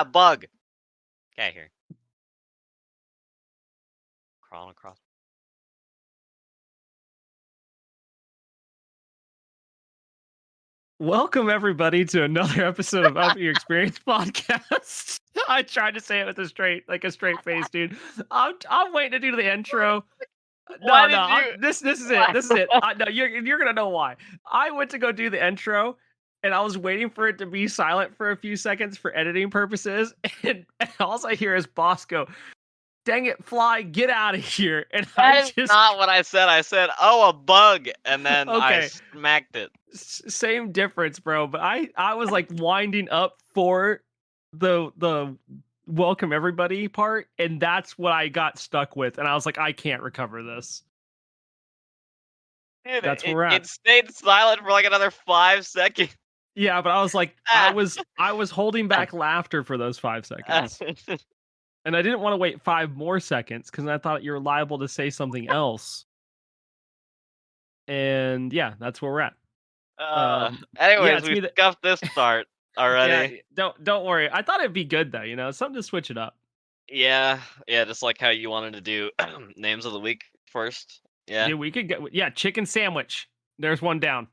Bug. Get here. Crawling across. Welcome everybody to another episode of Up Your Experience podcast. I tried to say it with a straight face, dude. I'm waiting to do the intro. This is it. This is it. No, you're gonna know why. I went to go do the intro, and I was waiting for it to be silent for a few seconds for editing purposes, and all I hear is Boss go, "Dang it, Fly, get out of here!" And That is not what I said. I said, "Oh, a bug," and then I Okay. smacked it. Same difference, bro. But I was like winding up for the welcome everybody part, and that's what I got stuck with, and I was like, I can't recover this. Dude, That's where we're at. it stayed silent for like another 5 seconds. Yeah, but I was like, I was holding back laughter for those 5 seconds. And I didn't want to wait 5 more seconds because I thought you were liable to say something else. And yeah, that's where we're at. Anyways, it's we me scuffed this start already. Yeah, don't worry. I thought it'd be good though, something to switch it up. Yeah, just like how you wanted to do names of the week first. Yeah. Dude, we could get chicken sandwich. There's one down.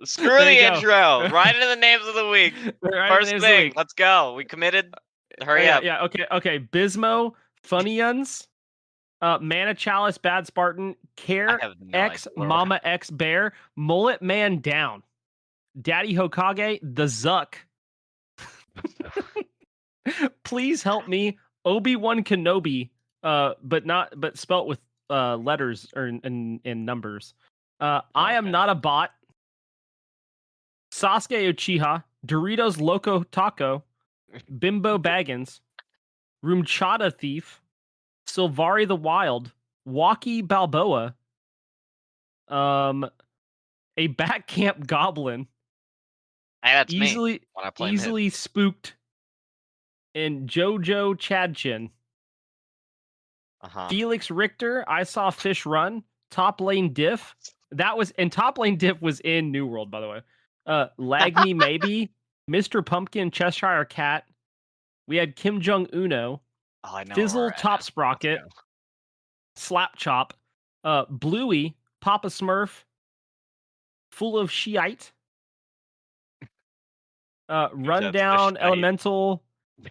Screw the intro. Right into the names of the week. First thing, let's go. We committed. Hurry up. Yeah. Okay. Bismo, Funyuns, Mana Chalice, Bad Spartan, Care X Mama X Bear, Mullet Man Down, Daddy Hokage, the Zuck. Please help me, Obi-Wan Kenobi, but spelt with letters or in numbers. I am not a bot. Sasuke Uchiha, Doritos Loco Taco, Bimbo Baggins, Rumchata Thief, Sylvari the Wild, Walkie Balboa, a Bat Camp Goblin, that's easily spooked, and Jojo Chadchin. Felix Richter, I Saw Fish Run, Top Lane Diff. Top Lane Diff was in New World, by the way. Lag Me Maybe, Mr. Pumpkin, Cheshire Cat. We had Kim Jong Uno, Fizzle Top Sprocket, Slap Chop, Bluey, Papa Smurf, Full of Shiite, Rundown Elemental,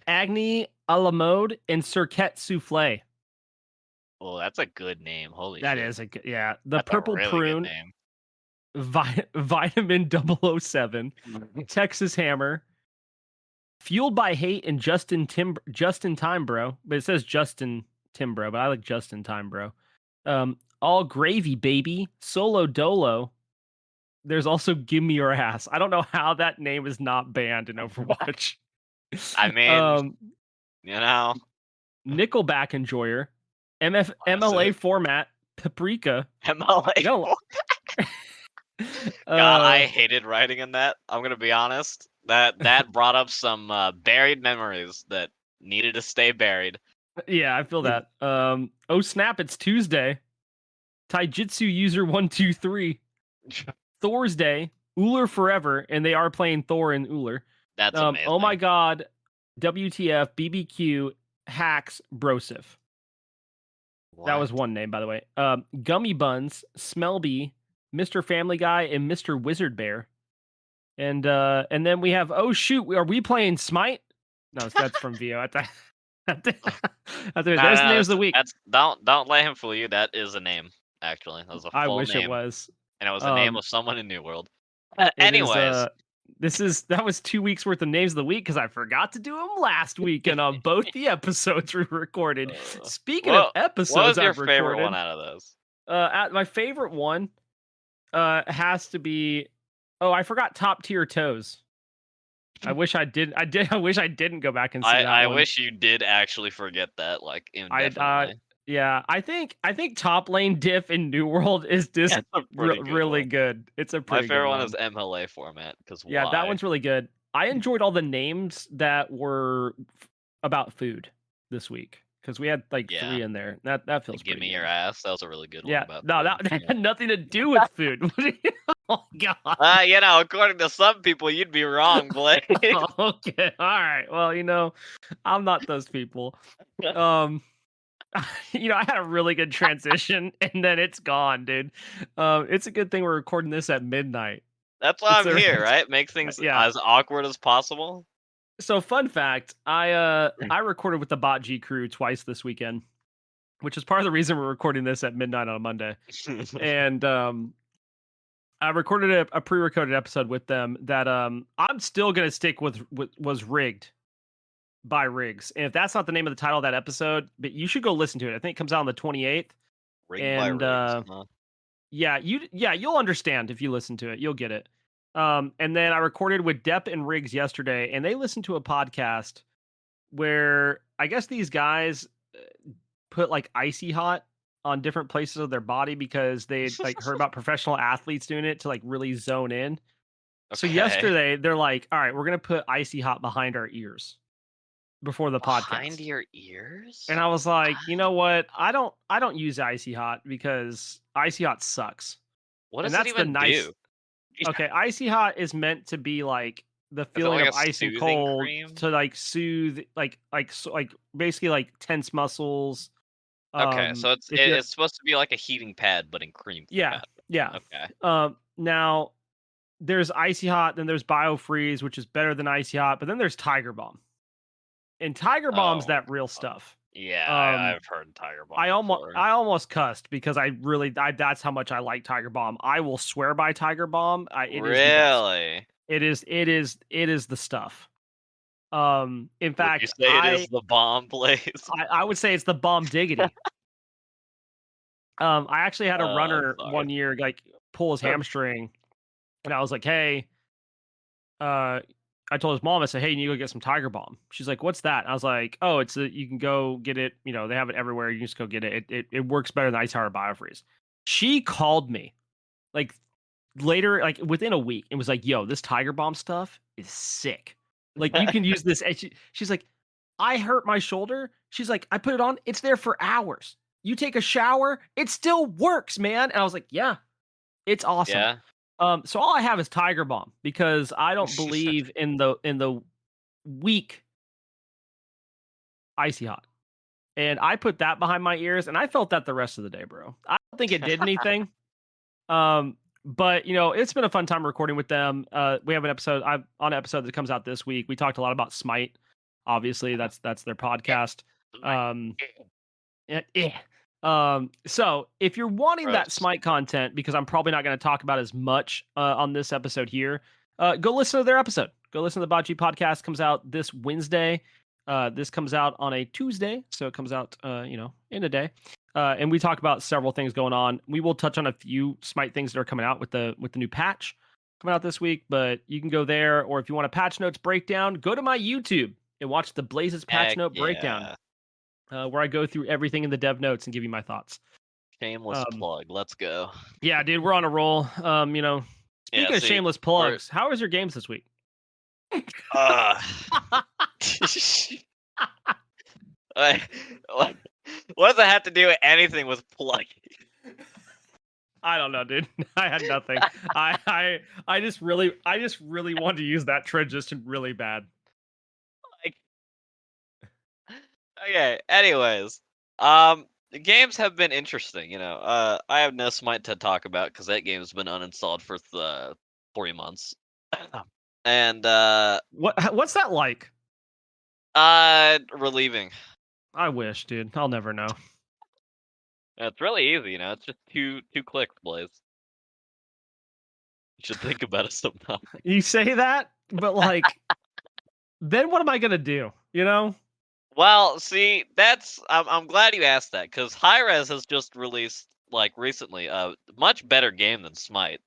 Agni Alamode, and Circuit Souffle. Oh, that's a good name. Holy shit. That is a good, yeah. The that's Purple really Prune, Vitamin 007, Texas Hammer, Fueled by Hate, and Justin Time Bro. But it says Justin Timbro, but I like Justin Time Bro. All Gravy Baby, Solo Dolo. There's also Give Me Your Ass. I don't know how that name is not banned in Overwatch. I mean, Nickelback Enjoyer, MLA Format, Paprika. MLA. God, I hated writing in that. I'm gonna be honest. That brought up some buried memories that needed to stay buried. Yeah, I feel that. Oh snap! It's Tuesday. Taijutsu user 123. Thor's Day. Uller Forever, and they are playing Thor and Uller. That's amazing. Oh my god. WTF, BBQ, Hacks, Brosif. What? That was one name, by the way. Gummy Buns, Smellbee, Mr. Family Guy, and Mr. Wizard Bear. And then we have, oh shoot, are we playing Smite? No, that's from VO. There's the names of the week. Don't let him fool you. That is a name, actually. That was a full I wish name. It was. And it was the name of someone in New World. Anyways. That was 2 weeks worth of names of the week because I forgot to do them last week and on both the episodes we recorded. Speaking of episodes, what was your favorite one out of those? My favorite one has to be. Oh, I forgot Top Tier Toes. I wish I did. I wish I didn't go back and see that. I wish you did actually forget that. Like indefinitely. Yeah, I think Top Lane Diff in New World is just really good. It's a pretty. My favorite one is MLA Format because that one's really good. I enjoyed all the names that were about food this week because we had 3 in there. That feels. Give Me Your Ass. That was a really good one. Yeah, no, that had nothing to do with food. Oh God. According to some people, you'd be wrong, Blaise. Okay. All right. Well, I'm not those people. Um, I had a really good transition, and then it's gone, dude. It's a good thing we're recording this at midnight. That's why It's I'm a, here, right? Make things yeah. as awkward as possible. So fun fact, I recorded with the Bot G crew twice this weekend, which is part of the reason we're recording this at midnight on a Monday. And I recorded a pre-recorded episode with them that I'm still gonna stick with was rigged by Riggs. And if that's not the name of the title of that episode, but you should go listen to it. I think it comes out on the 28th. Rigged by And rigs. Huh? you'll understand if you listen to it. You'll get it. And then I recorded with Depp and Riggs yesterday, and they listened to a podcast where I guess these guys put like icy hot on different places of their body because they like heard about professional athletes doing it to like really zone in. So Okay. yesterday they're like, all right, we're gonna put icy hot behind our ears before the Behind podcast. your ears? And I was like, you know what? I don't use icy hot because icy hot sucks. What And does it that's the even nice. do? Okay, icy hot is meant to be like the Is it feeling like of a ice and soothing cold cream? to like soothe like basically like tense muscles. Okay, so it's If you it's supposed to be like a heating pad, but in cream yeah, format. yeah. Okay. Now there's icy hot, then there's biofreeze, which is better than icy hot, but then there's Tiger Balm. And Tiger Balm's Oh, that real stuff. yeah, Um I've heard Tiger Balm I almost before. I almost cussed because that's how much I like Tiger Balm. I will swear by Tiger Balm. It is the best. Really? It is the stuff. In Would you fact, say it is the bomb, Blaise? I would say it's the bomb diggity. I actually had a I'm runner sorry. one year like pull his hamstring, and I was like, "Hey," I told his mom, I said, "Hey, you need to go get some Tiger Balm." She's like, "What's that?" And I was like, "Oh, you can go get it. They have it everywhere. You can just go get it. It works better than Ice Tower Biofreeze." She called me like later, like within a week, and was like, "Yo, this Tiger Balm stuff is sick. Like you can use this." And she's like, "I hurt my shoulder." She's like, "I put it on. It's there for hours. You take a shower, it still works, man." And I was like, "Yeah, it's awesome." Yeah. So all I have is Tiger Balm because I don't believe in the weak icy hot. And I put that behind my ears, and I felt that the rest of the day, bro. I don't think it did anything. But it's been a fun time recording with them. We have on an episode that comes out this week. We talked a lot about Smite. Obviously, that's their podcast. Um, yeah. So if you're wanting that Gross. Smite content, because I'm probably not going to talk about as much on this episode here, go listen to their episode. Go listen to the Bocce podcast. Comes out this Wednesday. This comes out on a Tuesday, so it comes out in a day. And we talk about several things going on. We will touch on a few Smite things that are coming out with the new patch coming out this week. But you can go there, or if you want a patch notes breakdown, go to my YouTube and watch the Blaise's patch Heck note breakdown, yeah. where I go through everything in the dev notes and give you my thoughts. Shameless plug. Let's go. Yeah, dude, we're on a roll. Speaking of shameless plugs, how was your games this week? What does that have to do with anything with plugging? I don't know, dude. I had nothing. I just really wanted to use that transition really bad. Okay. Anyways, the games have been interesting. I have no Smite to talk about because that game's been uninstalled for 3 months. And what's that like? Relieving. I wish, dude. I'll never know. It's really easy, it's just two clicks, Blaise. You should think about it sometime. You say that, but like, then what am I gonna do? Well, see, I'm glad you asked that because Hi-Rez has just released recently a much better game than Smite,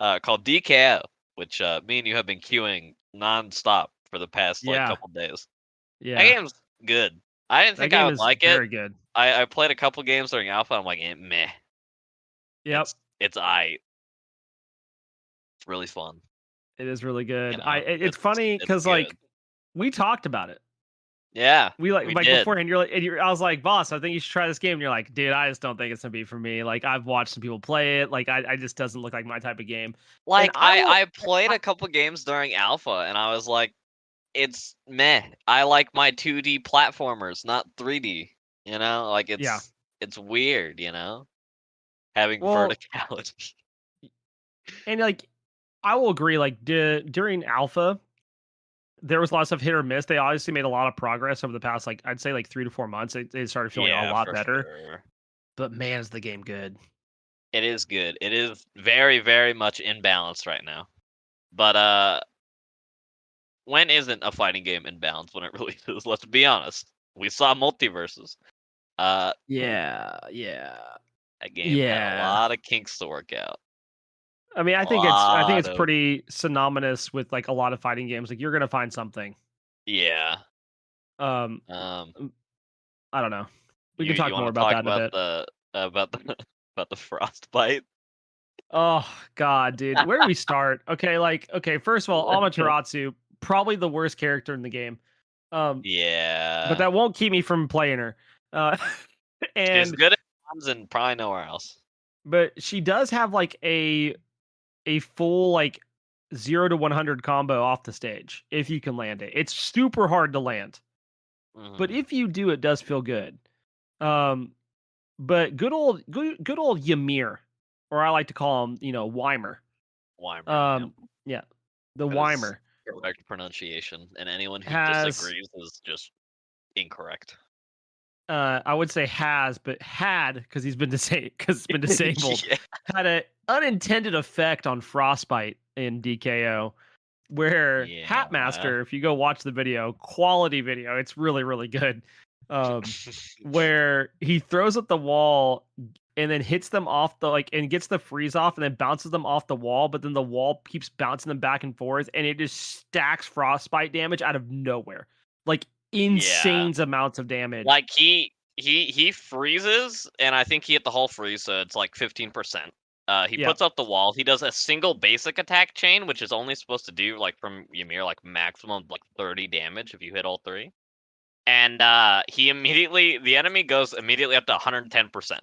called DKO, which me and you have been queuing nonstop for the past couple days. Yeah, that game's good. I didn't think I would like it. Very good. I played a couple games during alpha. I'm like, meh. Yep, it's aight. It's really fun. It is really good. It's funny because like we talked about it. Yeah, We like we like did. beforehand. I was like, boss, I think you should try this game. And you're like, dude, I just don't think it's gonna be for me. Like I've watched some people play it. Like I just doesn't look like my type of game. And Like, I I will. I played a couple games during alpha, and I was like, "It's meh." I like my 2D platformers, not 3D, you know? Like, Yeah. it's weird, you know? Having Well, verticality. and like I will agree. Like during alpha, there was lots of hit or miss. They obviously made a lot of progress over the past, like I'd say, like 3 to 4 months. They started feeling a Yeah, lot for better. sure. But man, is the game good? It is good. It is very, very much in balance right now. But, when isn't a fighting game in balance when it releases? Let's be honest. We saw Multiverses. Uh, Yeah, yeah, that game had a yeah. lot of kinks to work out. I mean, A I think lot it's of pretty synonymous with like a lot of fighting games. Like you're gonna find something. yeah. Um, Um, mm, I don't know. We can you talk wanna more about talk that in a bit. about the about the frostbite? Oh God, dude, where do we start? Okay, like okay, first of all, Amaterasu, probably the worst character in the game. Um, but Yeah. that won't keep me from playing her. Uh, She's and good at comms and probably nowhere else. but she does have like a full like 0 to 100 combo off the stage if you can land it. It's super hard to land, but Mhm. if you do, it does feel good. Um, but good old Ymir, or I like to call him, Weimer. Weimer, yep. Um, yeah, the That is Weimer correct pronunciation, and anyone who has disagrees is just incorrect. I would say has, but had because it's been disabled, Yeah. had an unintended effect on Frostbite in DKO, where Yeah. Hatmaster, if you go watch the video, quality video, it's really really good. Where he throws at the wall and then hits them off the like and gets the freeze off and then bounces them off the wall, but then the wall keeps bouncing them back and forth and it just stacks frostbite damage out of nowhere. Like Yeah. insane amounts of damage. Like, he freezes, and I think he hit the whole freeze, so it's like 15%. He Yeah. puts up the wall, he does a single basic attack chain, which is only supposed to do, like, from Ymir, like, maximum, like, 30 damage if you hit all 3. And, the enemy goes immediately up to 110%.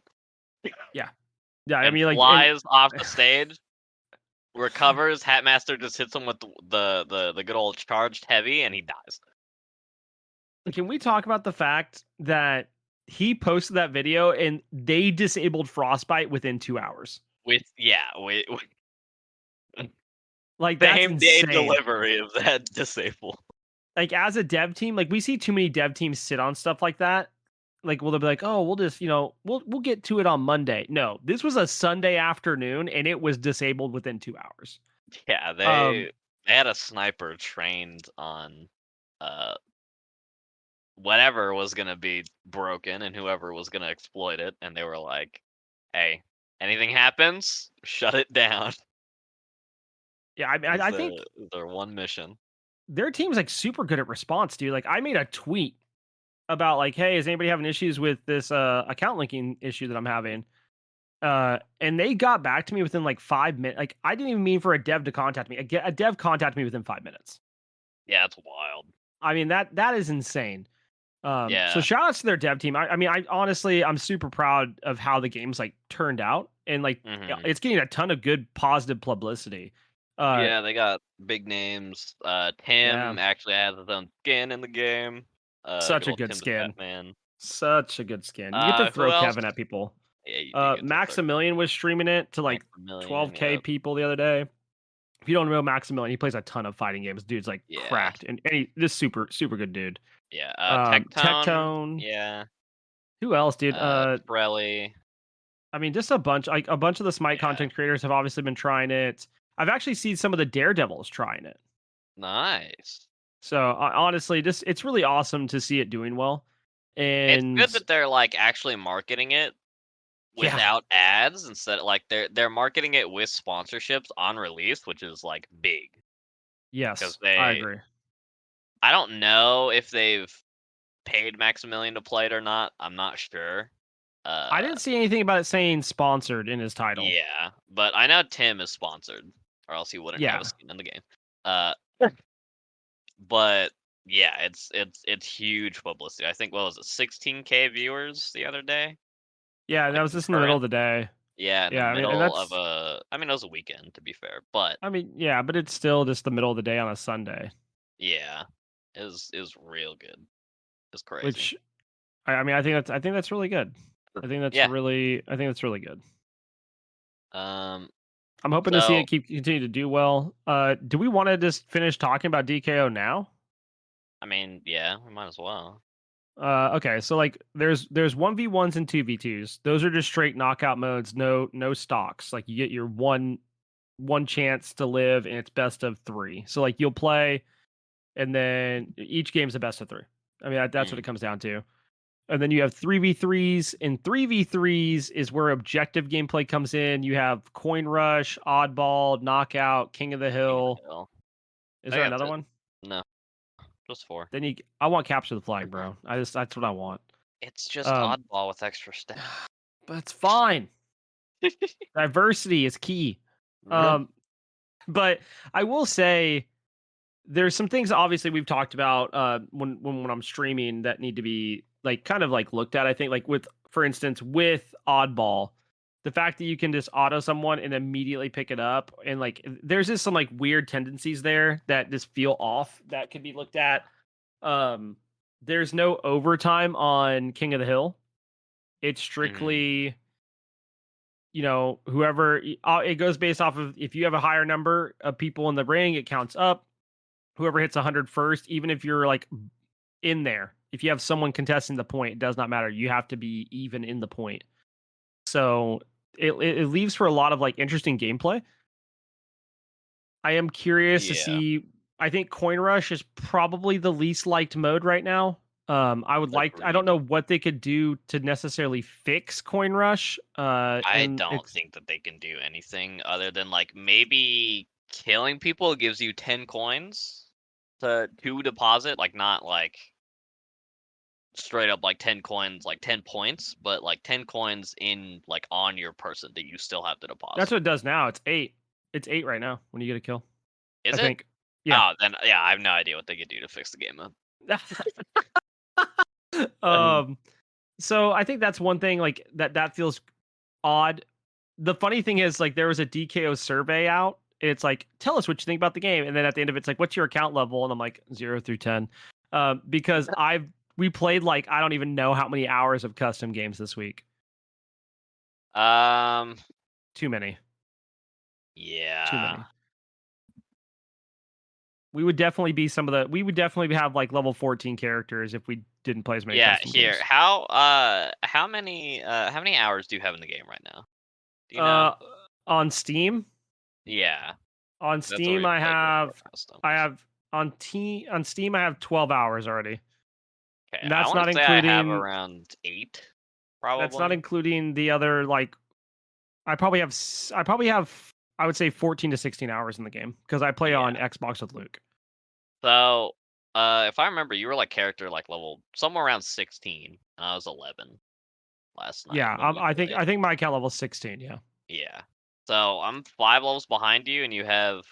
Yeah. Yeah. I And mean like and flies off the stage, recovers, Hatmaster just hits him with the good old charged heavy, and he dies. can we talk about the fact that he posted that video and they disabled frostbite within 2 hours? With Like that's same day insane. delivery of that disable. Like as a dev team, like we see too many dev teams sit on stuff like that. Like, will they be like, oh, we'll just, we'll get to it on Monday. No, this was a Sunday afternoon and it was disabled within 2 hours. Yeah, Um, they had a sniper trained on uh whatever was gonna be broken and whoever was gonna exploit it, and they were like, "Hey, anything happens, shut it down." yeah, I mean, Is I think their one mission. their team's like super good at response, dude. Like, I made a tweet about like, hey, is anybody having issues with this account linking issue that I'm having? And they got back to me within like 5 minutes. Like, I didn't even mean for a dev to contact me. A dev contacted me within 5 minutes. Yeah, it's wild. I mean, that is insane. So Yeah. shout outs to their dev team. I mean, I honestly, I'm super proud of how the game's like turned out, and like Mhm. it's getting a ton of good positive publicity. Uh, Yeah, they got big names. yeah, Tim actually has his own skin in the game. Good such a old good Tim the skin, Batman. such a good skin. You get to Who throw else? Kevin at people. Yeah, you do get to throw Maximilian was streaming it to like Maximilian, 12K yep. people the other day. If you don't know Maximilian, he plays a ton of fighting games. Dude's like Yeah. cracked, and this super super good dude. Yeah, Tectone, Tectone. yeah, Who else, dude? Pirelli, I mean, just a bunch of the Smite yeah. content creators have obviously been trying it. I've actually seen some of the Daredevils trying it. Nice. So honestly, just it's really awesome to see it doing well. It's And good that they're, like, actually marketing it yeah, without ads instead like, they're marketing it with sponsorships on release, which is, like, big because yes, I they agree. I don't know if they've paid Maximilian to play it or not, I'm not sure. I Uh, didn't see anything about it saying sponsored in his title. yeah, but I know Tim is sponsored, or else he wouldn't have a Yeah, skin in the game. Uh, but Yeah, it's huge publicity. I think what was it, 16K viewers the other day? Yeah, that Like was just in the middle of concurrent. the day. Yeah, in the Yeah, I mean, and middle of that's I mean, it was a weekend to be fair, but I mean, yeah, but it's still just the middle of the day on a Sunday, yeah, it was real good. It's crazy. which I mean, I think that's really good. Yeah. I think that's really good. Um. I'm hoping to see it So continue to do well. Do we want to just finish talking about DKO now? I mean, yeah, we might as well. Okay, so like there's 1v1s and 2v2s. Those are just straight knockout modes, no stocks. Like you get your one chance to live and it's best of 3. So like you'll play and then each game's a best of 3. I mean that's what Mm, it comes down to. And then you have 3v3s, and 3v3s is where objective gameplay comes in. You have Coin Rush, Oddball, Knockout, King of the King of Hill. the Hill. Is I there think that's another it. one? No, just four. Then I want Capture the Flag, bro. That's what I want. It's just Um, oddball with extra stats. but it's fine. Diversity is key. Um, but I will say there's some things obviously we've talked about when I'm streaming that need to be like kind of like looked at. I think like with for instance with Oddball, the fact that you can just auto someone and immediately pick it up and like there's just some like weird tendencies there that just feel off that could be looked at. Um there's no overtime on King of the Hill. It's Mhm. strictly whoever it goes based off of if you have a higher number of people in the ring, it counts up whoever hits 100 first, even if you're like in there, if you have someone contesting the point, it does not matter. You have to be even in the point. So it leaves for a lot of like interesting gameplay. I am curious to Yeah, see. I think Coin Rush is probably the least liked mode right now. I don't agreed. know what they could do to necessarily fix Coin Rush. I And don't it's think that they can do anything other than like maybe killing people gives you 10 coins to deposit, like not like straight up like 10 coins, like 10 points, but like 10 coins in like on your person that you still have to That's deposit. what it does now. It's 8. It's 8 right now when you get a kill. I Is it? think. Yeah. Oh, then yeah, I have no idea what they could do to fix the game mode. um So I think that's one thing like that feels odd. The funny thing is like there was a DKO survey out. And it's like, tell us what you think about the game, and then at the end of it, it's like, what's your account level? And I'm like 0 through 10, because we played like I don't even know how many hours of custom games this week. Um, Too many, too yeah. many. We would definitely be some of the. We would definitely have like level 14 characters if we didn't play as many Yeah, custom here. games. How many hours do you have in the game right now? Do you know? Uh, on Steam, Yeah, on that's what Steam, we played before I customs. have on Steam I have 12 hours already. Okay, And I want to say I have around 8, that's not probably. including the other like I probably have I would say 14 to 16 hours in the game because I play on Yeah. Xbox with Luke. So, if I remember, you were like character like level somewhere around 16, and I was 11 last night Yeah, when we I played. think my account level is 16, yeah. Yeah. So I'm 5 levels behind you, and you have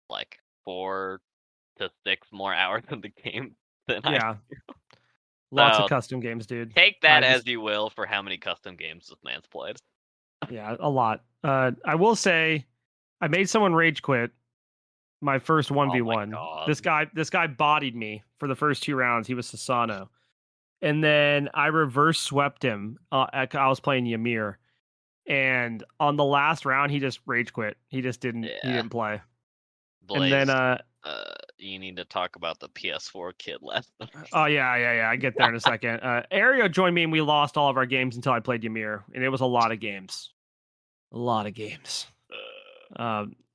like 4 to 6 more hours in the game than I. Yeah, lots of So custom games, dude. take I that as just you will for how many custom games this man's played. yeah, a lot. I will say I made someone rage quit my first Oh my 1v1. god. This guy bodied me for the first 2 rounds. He was Sasano. And then I reverse swept him. I was playing Ymir, and on the last round, he just rage quit. He Yeah. didn't play. And then Blaise, you need to talk about the PS4 kid last night. oh yeah, I get there in a second. Ario joined me and we lost all of our games until I played Ymir, and it was a lot of games. A lot of games.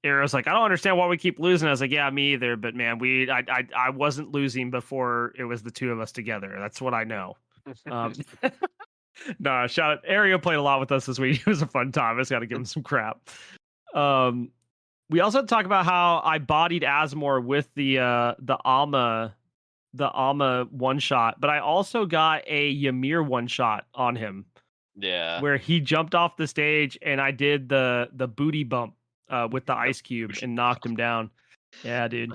Arrow's like, I don't understand why we keep losing. I was like, yeah, me either. But man, I wasn't losing before it was the two of us together. That's what I know. Um, no, shout out. Ario played a lot with us this week. It was a fun time. I just got to give him some crap. Um, we also talk about how I bodied Asmore with the Alma one shot, but I also got a Ymir one shot on him Yeah. where he jumped off the stage and I did the booty bump with the ice cube and knocked him down. Yeah, dude.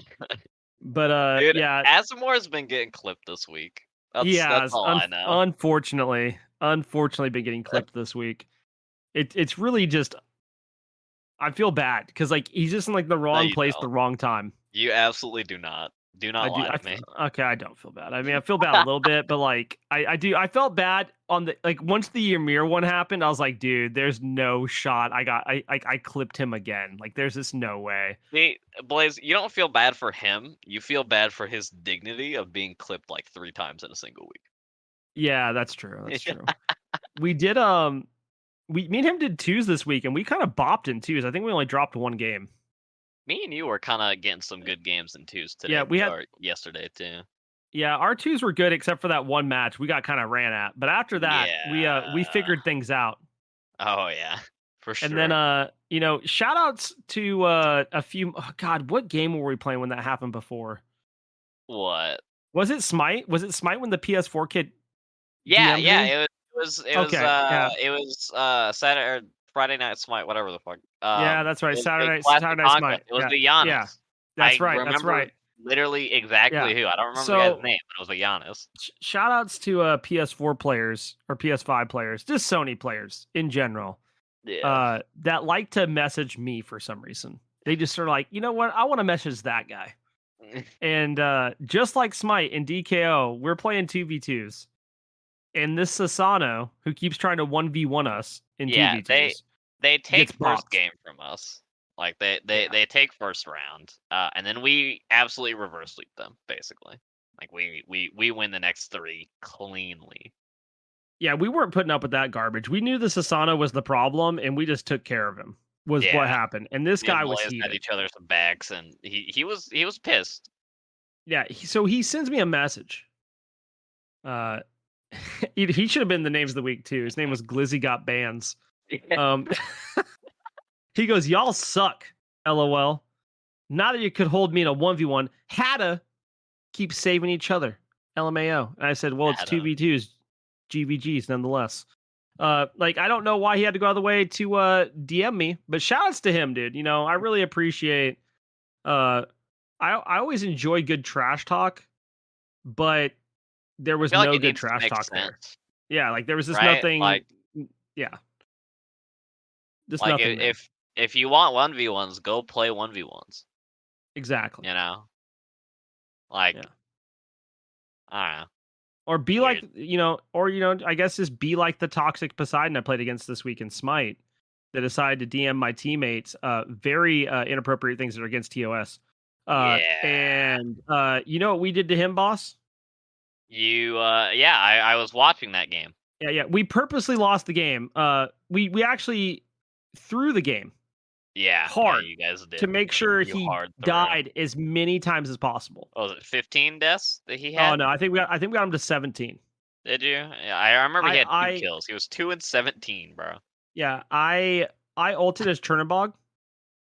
But Dude, yeah, Asimore's been getting clipped this week. That's all I know. unfortunately been getting clipped this week. It's really just I feel bad because like he's just in like the No, wrong you place, the don't. wrong time. You absolutely do not. Do I not do. lie to me. Okay, I don't feel bad. I mean, I feel bad a little bit, but like, I do. I felt bad on the like once the Ymir one happened. I was like, dude, there's no shot. I clipped him again. Like, there's just no way. See, Blaze, you don't feel bad for him. You feel bad for his dignity of being clipped like 3 times in a single Yeah, that's true. That's week. true. We did. Me and him did twos this week, and we kind of bopped in twos. I think we only dropped one game. Me and you were kind of getting some good games in twos Yeah, today we had. or yesterday too. Yeah, our twos were good except for that one match we got kind of ran at. But after that, we Yeah. figured things out. Oh yeah, for And then, sure. shout outs to a few. Oh, God, what game were we playing when that happened before? What? Was it Smite? Was it Smite when the PS4 kid Yeah, DM'd yeah. me? Okay, yeah, It was Saturday or Friday Night Smite, whatever the fuck. yeah, that's right. It was a Saturday classic Night conquest. Smite. It was Yeah, the yeah, Giannis. that's I right. That's remember right. literally Yeah. exactly who. I don't remember the guy's So name, but it was a Giannis. shout outs to PS4 players or PS5 players, just Sony players in general. Yeah. That like to message me for some reason. They just sort of like, you know what? I want to message that guy. And just like Smite and DKO, we're playing 2v2s. And this Sasano, who keeps trying to 1v1 us in Yeah, 2v2s, they gets take first bopped. game from us. Like they they Yeah. they take first round, and then we absolutely reverse sweep them. Basically, like we win the next 3 cleanly. Yeah, we weren't putting up with that garbage. We knew the Sasano was the problem, and we just took care of him, was what Yeah, happened. And this me and guy was Blaise had heated. each other some bags, and he was pissed. Yeah, so he sends me a message. Uh, he should have been the names of the week, too. His name was Glizzy Got Bands. Um, he goes, y'all suck, LOL. Not that you could hold me in a 1v1. Hadda keep saving each other. LMAO. And I said, well, it's Had a 2v2s, GVGs nonetheless. Like I don't know why he had to go out of the way to DM me, but shout outs to him, dude. You know, I really appreciate I always enjoy good trash talk, but there I was feel like no it good needs to trash make talk there. sense, Yeah, like there was just right? nothing yeah, just Like nothing there. if you want 1v1s, go play 1v1s. Exactly. You know, like Yeah. I don't know, Or be like, weird. I guess just be like the toxic Poseidon I played against this week in Smite that decided to DM my teammates very inappropriate things that are against TOS. Yeah. And you know what we did to him, boss? Yeah, I was watching that game. Yeah, yeah. We purposely lost the game. We actually threw the game Yeah, yeah, hard you guys to did. make sure You he hard through. died as many times as possible. What was it 15 deaths that he Oh had? no, I think we got him to 17. Did you? Yeah, I remember he I had 2 I kills. He was 2 and 17, bro. yeah, I ulted as Chernobog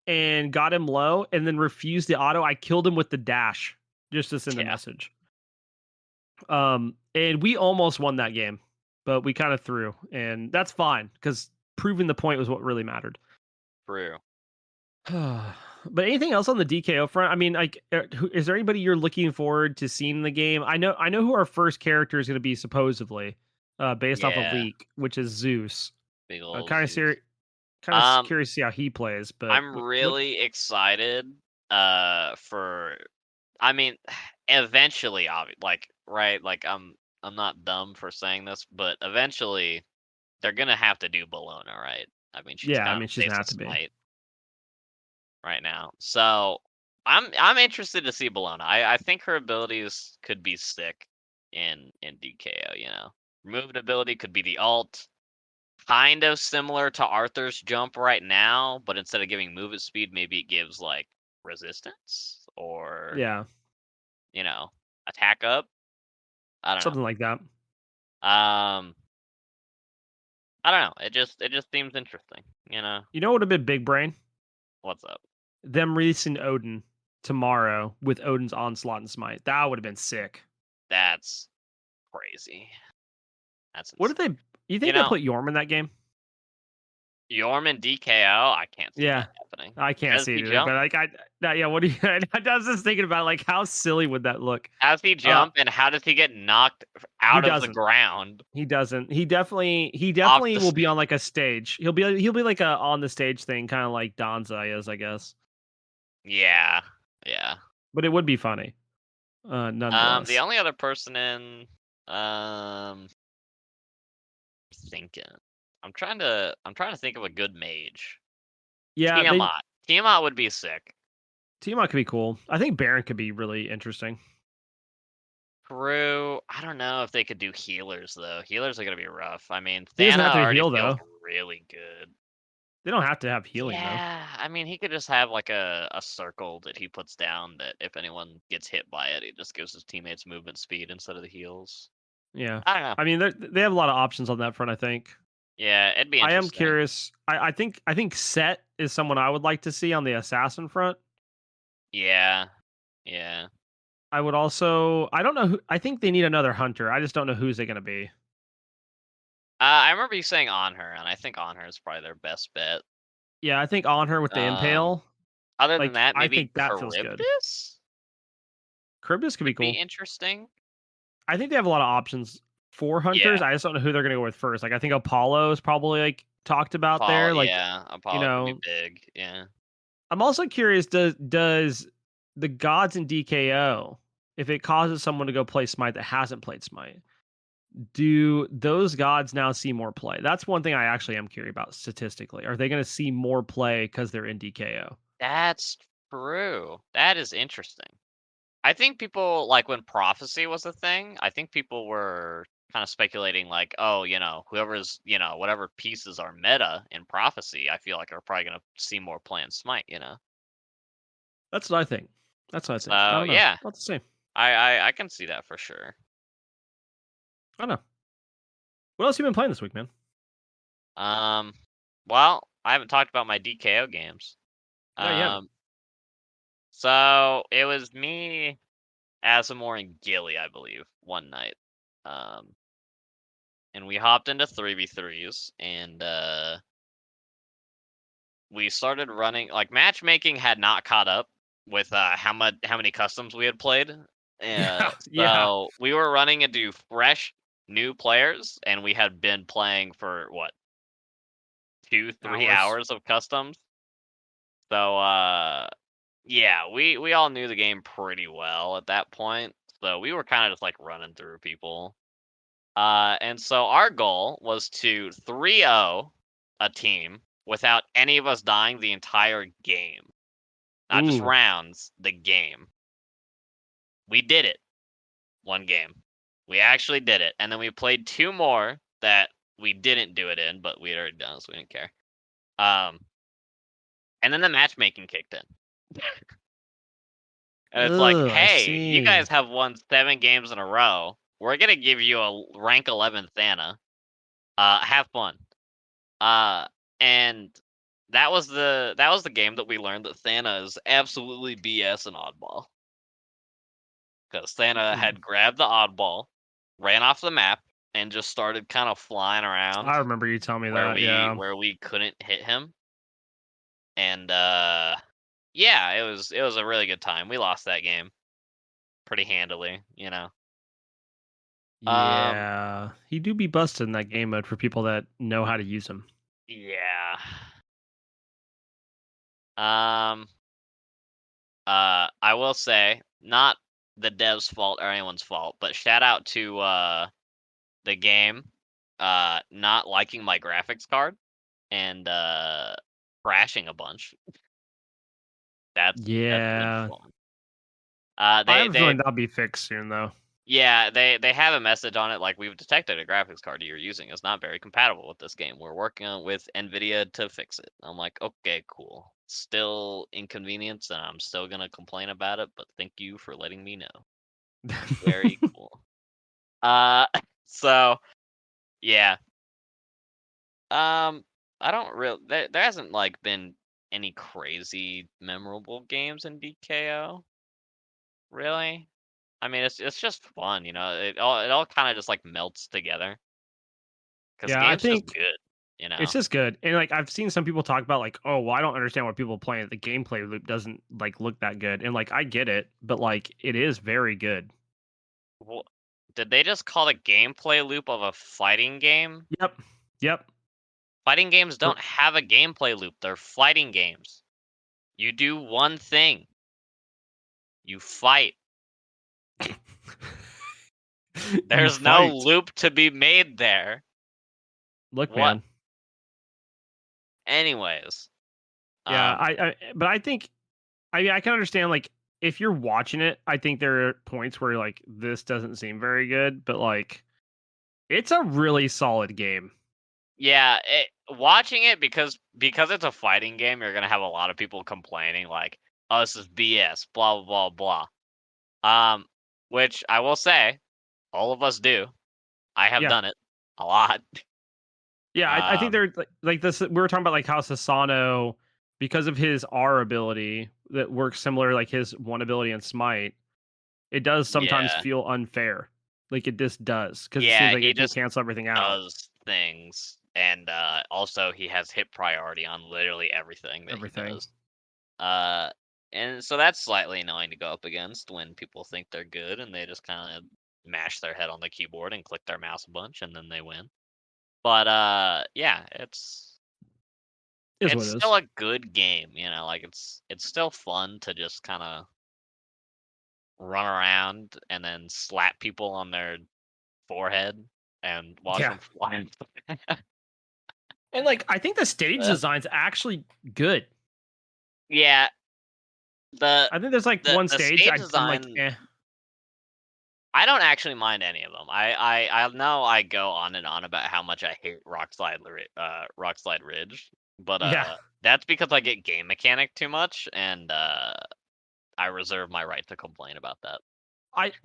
and got him low and then refused the auto. I killed him with the dash just to send the Yeah, message. And we almost won that game, but we kind of threw, and that's fine because proving the point was what really mattered. true. But anything else on the DKO front? I mean, like, is there anybody you're looking forward to seeing in the game? I know who our first character is going to be supposedly, based off of Yeah, leak, which is Zeus. big ol' Kind of Zeus. serious, kind of Um, curious to see how he plays. But I'm what? really excited, for I mean, eventually, like, right? Like, I'm not dumb for saying this, but eventually they're gonna have to do Bologna, right? I mean, she's Yeah, I kind of mean, she's the gonna face have of to be. Smite right now. So I'm interested to see Bologna. I think her abilities could be sick in DKO, you know. Movement ability could be the alt. Kind of similar to Arthur's jump right now, but instead of giving movement speed, maybe it gives like resistance or, Yeah, you know, attack up. I don't something like that. know. I don't know. It just seems interesting, you know. You know what would have been big brain? What's up? Them releasing Odin tomorrow with Odin's onslaught and smite. That would have been sick. That's crazy. That's What did insane. they? You You think they know, put Yorm in that game? Yorm and DKO, I can't see Yeah, that happening. I can't How does see he it either. jump? But like yeah. What do you? I was just thinking about like how silly would that look? How does he Uh, jump, and how does he get knocked he out of the doesn't. ground He doesn't. He off definitely the will be on stage? like a stage. He'll be like a on the stage thing, kind of like Donzai is, I guess. Yeah, yeah. But it would be funny, The nonetheless. only other person in, thinking. I'm trying to think of a good mage. Yeah, they Tiamat. Tiamat would be sick. Tiamat could be cool. I think Baron could be really interesting. Peru, I don't know if they could do healers though. Healers are gonna be rough. I mean, He doesn't Thana have to already heal feels though. really good. They don't have to have healing though. Yeah, I mean, he could just have like a circle that he puts down that if anyone gets hit by it, it just gives his teammates movement speed instead of the heals. Yeah. I don't know. I mean, they have a lot of options on that front, I think. Yeah, it'd be I am interesting. curious. I think Set is someone I would like to see on the assassin front. Yeah, yeah. I would also I don't know who I think they need another hunter. I just don't know who's it gonna be. I remember you saying on her, and I think on her is probably their best bet. Yeah, I think on her with the Um, impale. Other than Like that, I maybe think that feels good. Charybdis Charybdis could be could be cool. interesting. I think they have a lot of options for hunters. Yeah, I just don't know who they're gonna go with first. Like I think Apollo is probably like talked about Apollo. there. Like, Yeah, you Apollo could be know, big. Yeah. I'm also curious, does the gods in DKO, if it causes someone to go play Smite that hasn't played Smite, do those gods now see more play? That's one thing I actually am curious about statistically. Are they going to see more play because they're in DKO? That's true. That is interesting. I think people like when prophecy was a thing, I think people were kind of speculating like, oh, whoever's, whatever pieces are meta in prophecy, I feel like are probably gonna see more play in Smite, That's what I think. That's what I think. I So don't know. yeah, About the same. I can see that for sure. I don't know. What else you been playing this week, man? Um, well, I haven't talked about my DKO games. No, you haven't. Um, so it was me, Asimore, and Gilly, I believe, one night. Um, and we hopped into 3v3s, and we started running like matchmaking had not caught up with how many customs we had played. Yeah, yeah. So we were running into fresh new players, and we had been playing for what 2-3 Hours. hours of customs. So yeah, we all knew the game pretty well at that point. So we were kind of just like running through people. And so our goal was to 3-0 a team without any of us dying the entire game. Not just Ooh. rounds, the game. We did it. One game. We actually did it. And then we played two more that we didn't do it in, but we had already done, so we didn't care. And then the matchmaking kicked in. And it's like, Oh, I hey, you see. guys have won 7 games in a row. We're gonna give you a rank 11 Thana. Have fun. Uh, and that was the game that we learned that Thana is absolutely BS and oddball. Because Thana Hmm. had grabbed the oddball, ran off the map, and just started kind of flying around I remember you telling me where that. we Yeah. where we couldn't hit him. And yeah, it was a really good time. We lost that game pretty handily. Um, Yeah. He do be busted in that game mode for people that know how to use him. yeah. Um, I will say, not the dev's fault or anyone's fault, but shout out to the game not liking my graphics card and crashing a bunch. That's been Yeah. fun. I They have a feeling they that'll be fixed soon though. yeah, they have a message on it like we've detected a graphics card you're using is not very compatible with this game. We're working on with Nvidia to fix it. I'm like, okay, cool. Still inconvenience, and I'm still gonna complain about it, but thank you for letting me know. Very cool. Uh, so yeah. Um, I don't really. There hasn't like been any crazy memorable games in DKO, really. I mean, it's just fun. It all kind of just like melts together because the Yeah, I game's just think good. You know. It's just good, and, like, I've seen some people talk about, like, "Oh, well, I don't understand why people play it. The gameplay loop doesn't, like, look that good," and, like, I get it, but, like, it is very good. Well, did they just call the gameplay loop of a fighting game? Yep. Yep. Fighting games For don't have a gameplay loop. They're fighting games. You do one thing. You fight. You There's no fight. loop to be made there. Look, What? man. Anyways, Yeah, um, but I think I mean, I can understand, like, if you're watching it, I think there are points where, like, this doesn't seem very good, but, like, it's a really solid game. yeah, watching it because it's a fighting game, you're gonna have a lot of people complaining like, "Oh, this is BS," blah blah blah blah. Which I will say, all of us do. I have Yeah. done it a lot. Yeah, I think Um, they're like this. We were talking about like how Sasano, because of his R ability that works similar like his one ability in Smite, it does sometimes yeah, feel unfair. Like it just does because it seems yeah, like he it can just cancel everything out, does things, and also he has hit priority on literally everything that he everything. does. Uh, and so that's slightly annoying to go up against when people think they're good and they just kind of mash their head on the keyboard and click their mouse a bunch and then they win. But yeah, Is it's what it still is. a good game, like it's still fun to just kind of run around and then slap people on their forehead and watch Yeah, them fly. and like I think the stage Uh, design's actually good. yeah, the I think there's like the one the stage stage I'm like, design. eh. I don't actually mind any of them. I know I go on and on about how much I hate Rockslide Ridge, but Yeah, that's because I get game mechanic too much, and I reserve my right to complain about that.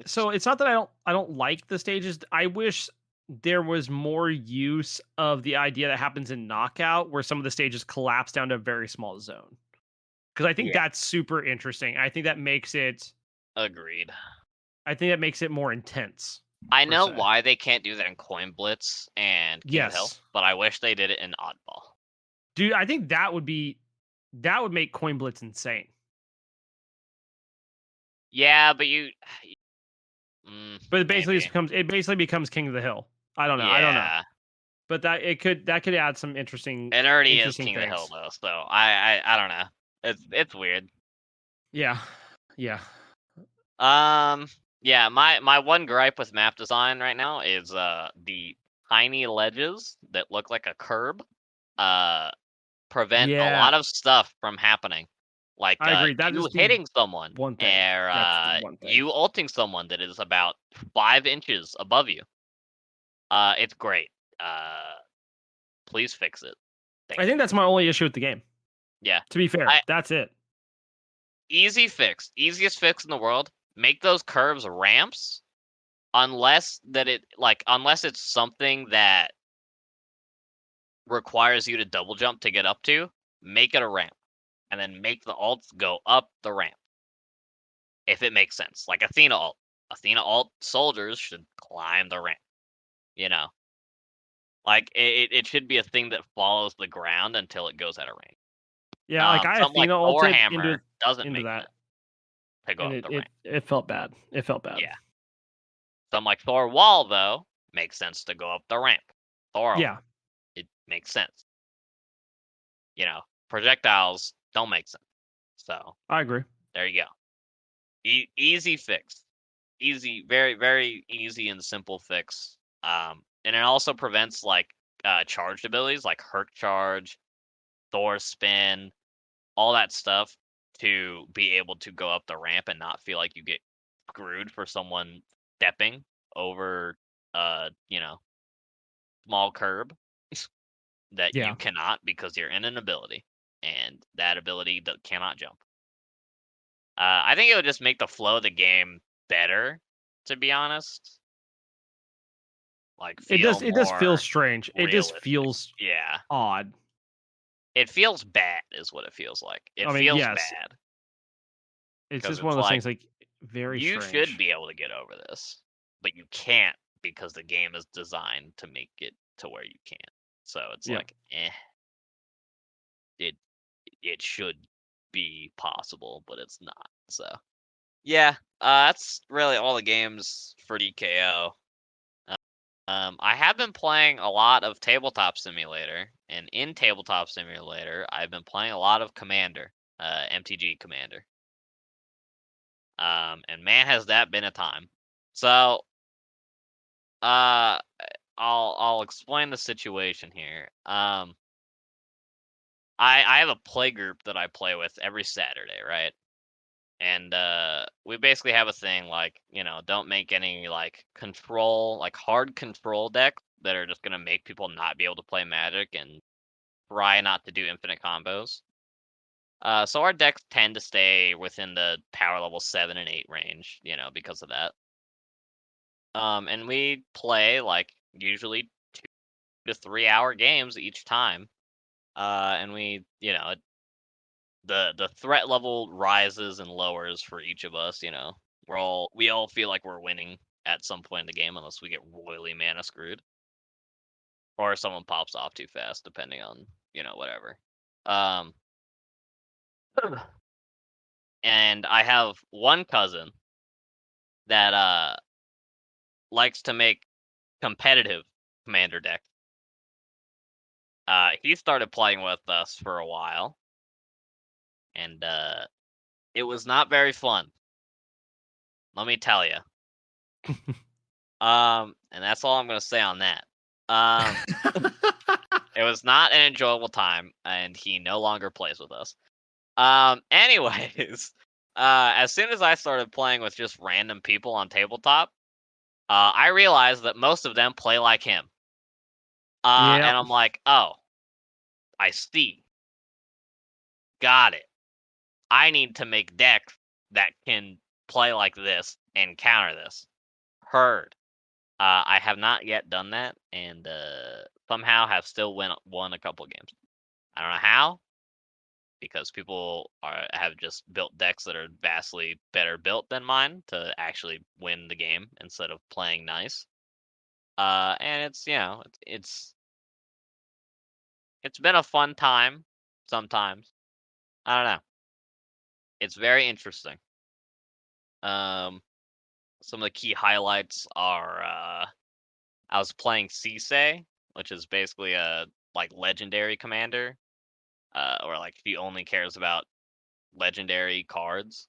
so it's not that I don't like the stages. I wish there was more use of the idea that happens in Knockout where some of the stages collapse down to a very small zone. Because I think Yeah, that's super interesting. agreed. I think that makes it more intense I per know se. why they can't do that in Coin Blitz and King of the Hill, Yes. but I wish they did it in Oddball. Dude, I think that would make Coin Blitz insane. Yeah, but But maybe. it basically becomes King of the Hill. I don't know. I don't know. Yeah, But that could add some it already is interesting King of the Hill things. though, so I don't know. It's weird. Yeah. Yeah. Um, yeah, my one gripe with map design right now is the tiny ledges that look like a curb uh prevent a Yeah. lot of stuff from happening. Like I agree. That is you the hitting someone one thing. or That's the one thing. you ulting someone that is about 5 inches above you. It's great. Uh please fix it. I Thank think you. that's my only issue with the game. Yeah. To be fair, I that's it. Easy fix. Easiest fix in the world. Make those curves ramps unless it's something that requires you to double jump to get up to, make it a ramp. And then make the alts go up the ramp. If it makes sense. Like Athena alt. Athena alt soldiers should climb the ramp. You know? Like it should be a thing that follows the ground until it goes out of range. Yeah, like I Something like Athena Thor ulted Hammer doesn't into make that, sense to go and up the ramp. it felt bad. It felt bad. Yeah. Something like Thor Wall though makes sense to go up the ramp. Thor alt. Yeah, It makes sense. Projectiles don't make sense. So I agree. there you go. Easy fix. Easy, very, very easy and simple fix. And it also prevents like charged abilities like Hurt Charge, Thor Spin, all that stuff to be able to go up the ramp and not feel like you get screwed for someone stepping over small curb that you Yeah, cannot because you're in an ability and that ability that cannot jump. I think it would just make the flow of the game better, to be honest. Like feel it does feel more strange. It just realistic. feels Yeah. odd. It feels bad is what it feels like. It I mean, feels yes, bad it's because just one it's of those like things like very you should strange. be able to get over this, but you can't because the game is designed to make it to where you can't. So it's Yeah. like, it it should be possible, but it's not. So yeah, that's really all the games for DKO. I have been playing a lot of Tabletop Simulator, and in Tabletop Simulator, I've been playing a lot of Commander, MTG Commander. And man, has that been a time. So, uh, I'll explain the situation here. I have a play group that I play with every Saturday, right? And we basically have a thing like, don't make any like hard control decks that are just gonna make people not be able to play Magic, and try not to do infinite combos. So our decks tend to stay within the power level 7 and 8 range, because of that. And we play like usually 2 to 3 hour games each time. And we, the threat level rises and lowers for each of us. We all feel like we're winning at some point in the game, unless we get royally mana screwed, or someone pops off too fast, depending on whatever. Um, and I have one cousin that likes to make competitive commander decks. He started playing with us for a while, and it was not very fun. Let me tell you. And that's all I'm gonna say on that. Um, it was not an enjoyable time, and he no longer plays with us. Anyways, as soon as I started playing with just random people on tabletop, I realized that most of them play like him. Yeah. And I'm like, oh, I see. Got it. I need to make decks that can play like this and counter this. Heard. I have not yet done that, and somehow have still won a couple games. I don't know how, because people have just built decks that are vastly better built than mine to actually win the game instead of playing nice. And it's been a fun time sometimes. I don't know. It's very interesting. Um, some of the key highlights are I was playing Sisei, which is basically a like legendary commander, or like she only cares about legendary cards.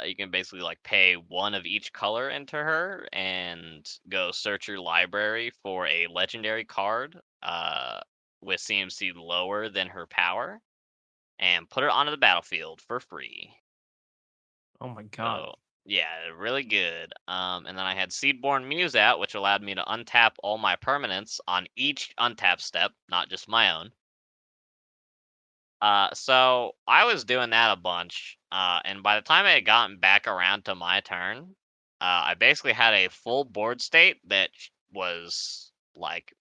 You can basically like pay one of each color into her and go search your library for a legendary card with CMC lower than her power, and put it onto the battlefield for free. Oh my god. So yeah, really good. And then I had Seedborn Muse out, which allowed me to untap all my permanents on each untap step, not just my own. So I was doing that a bunch, and by the time I had gotten back around to my turn, I basically had a full board state that was like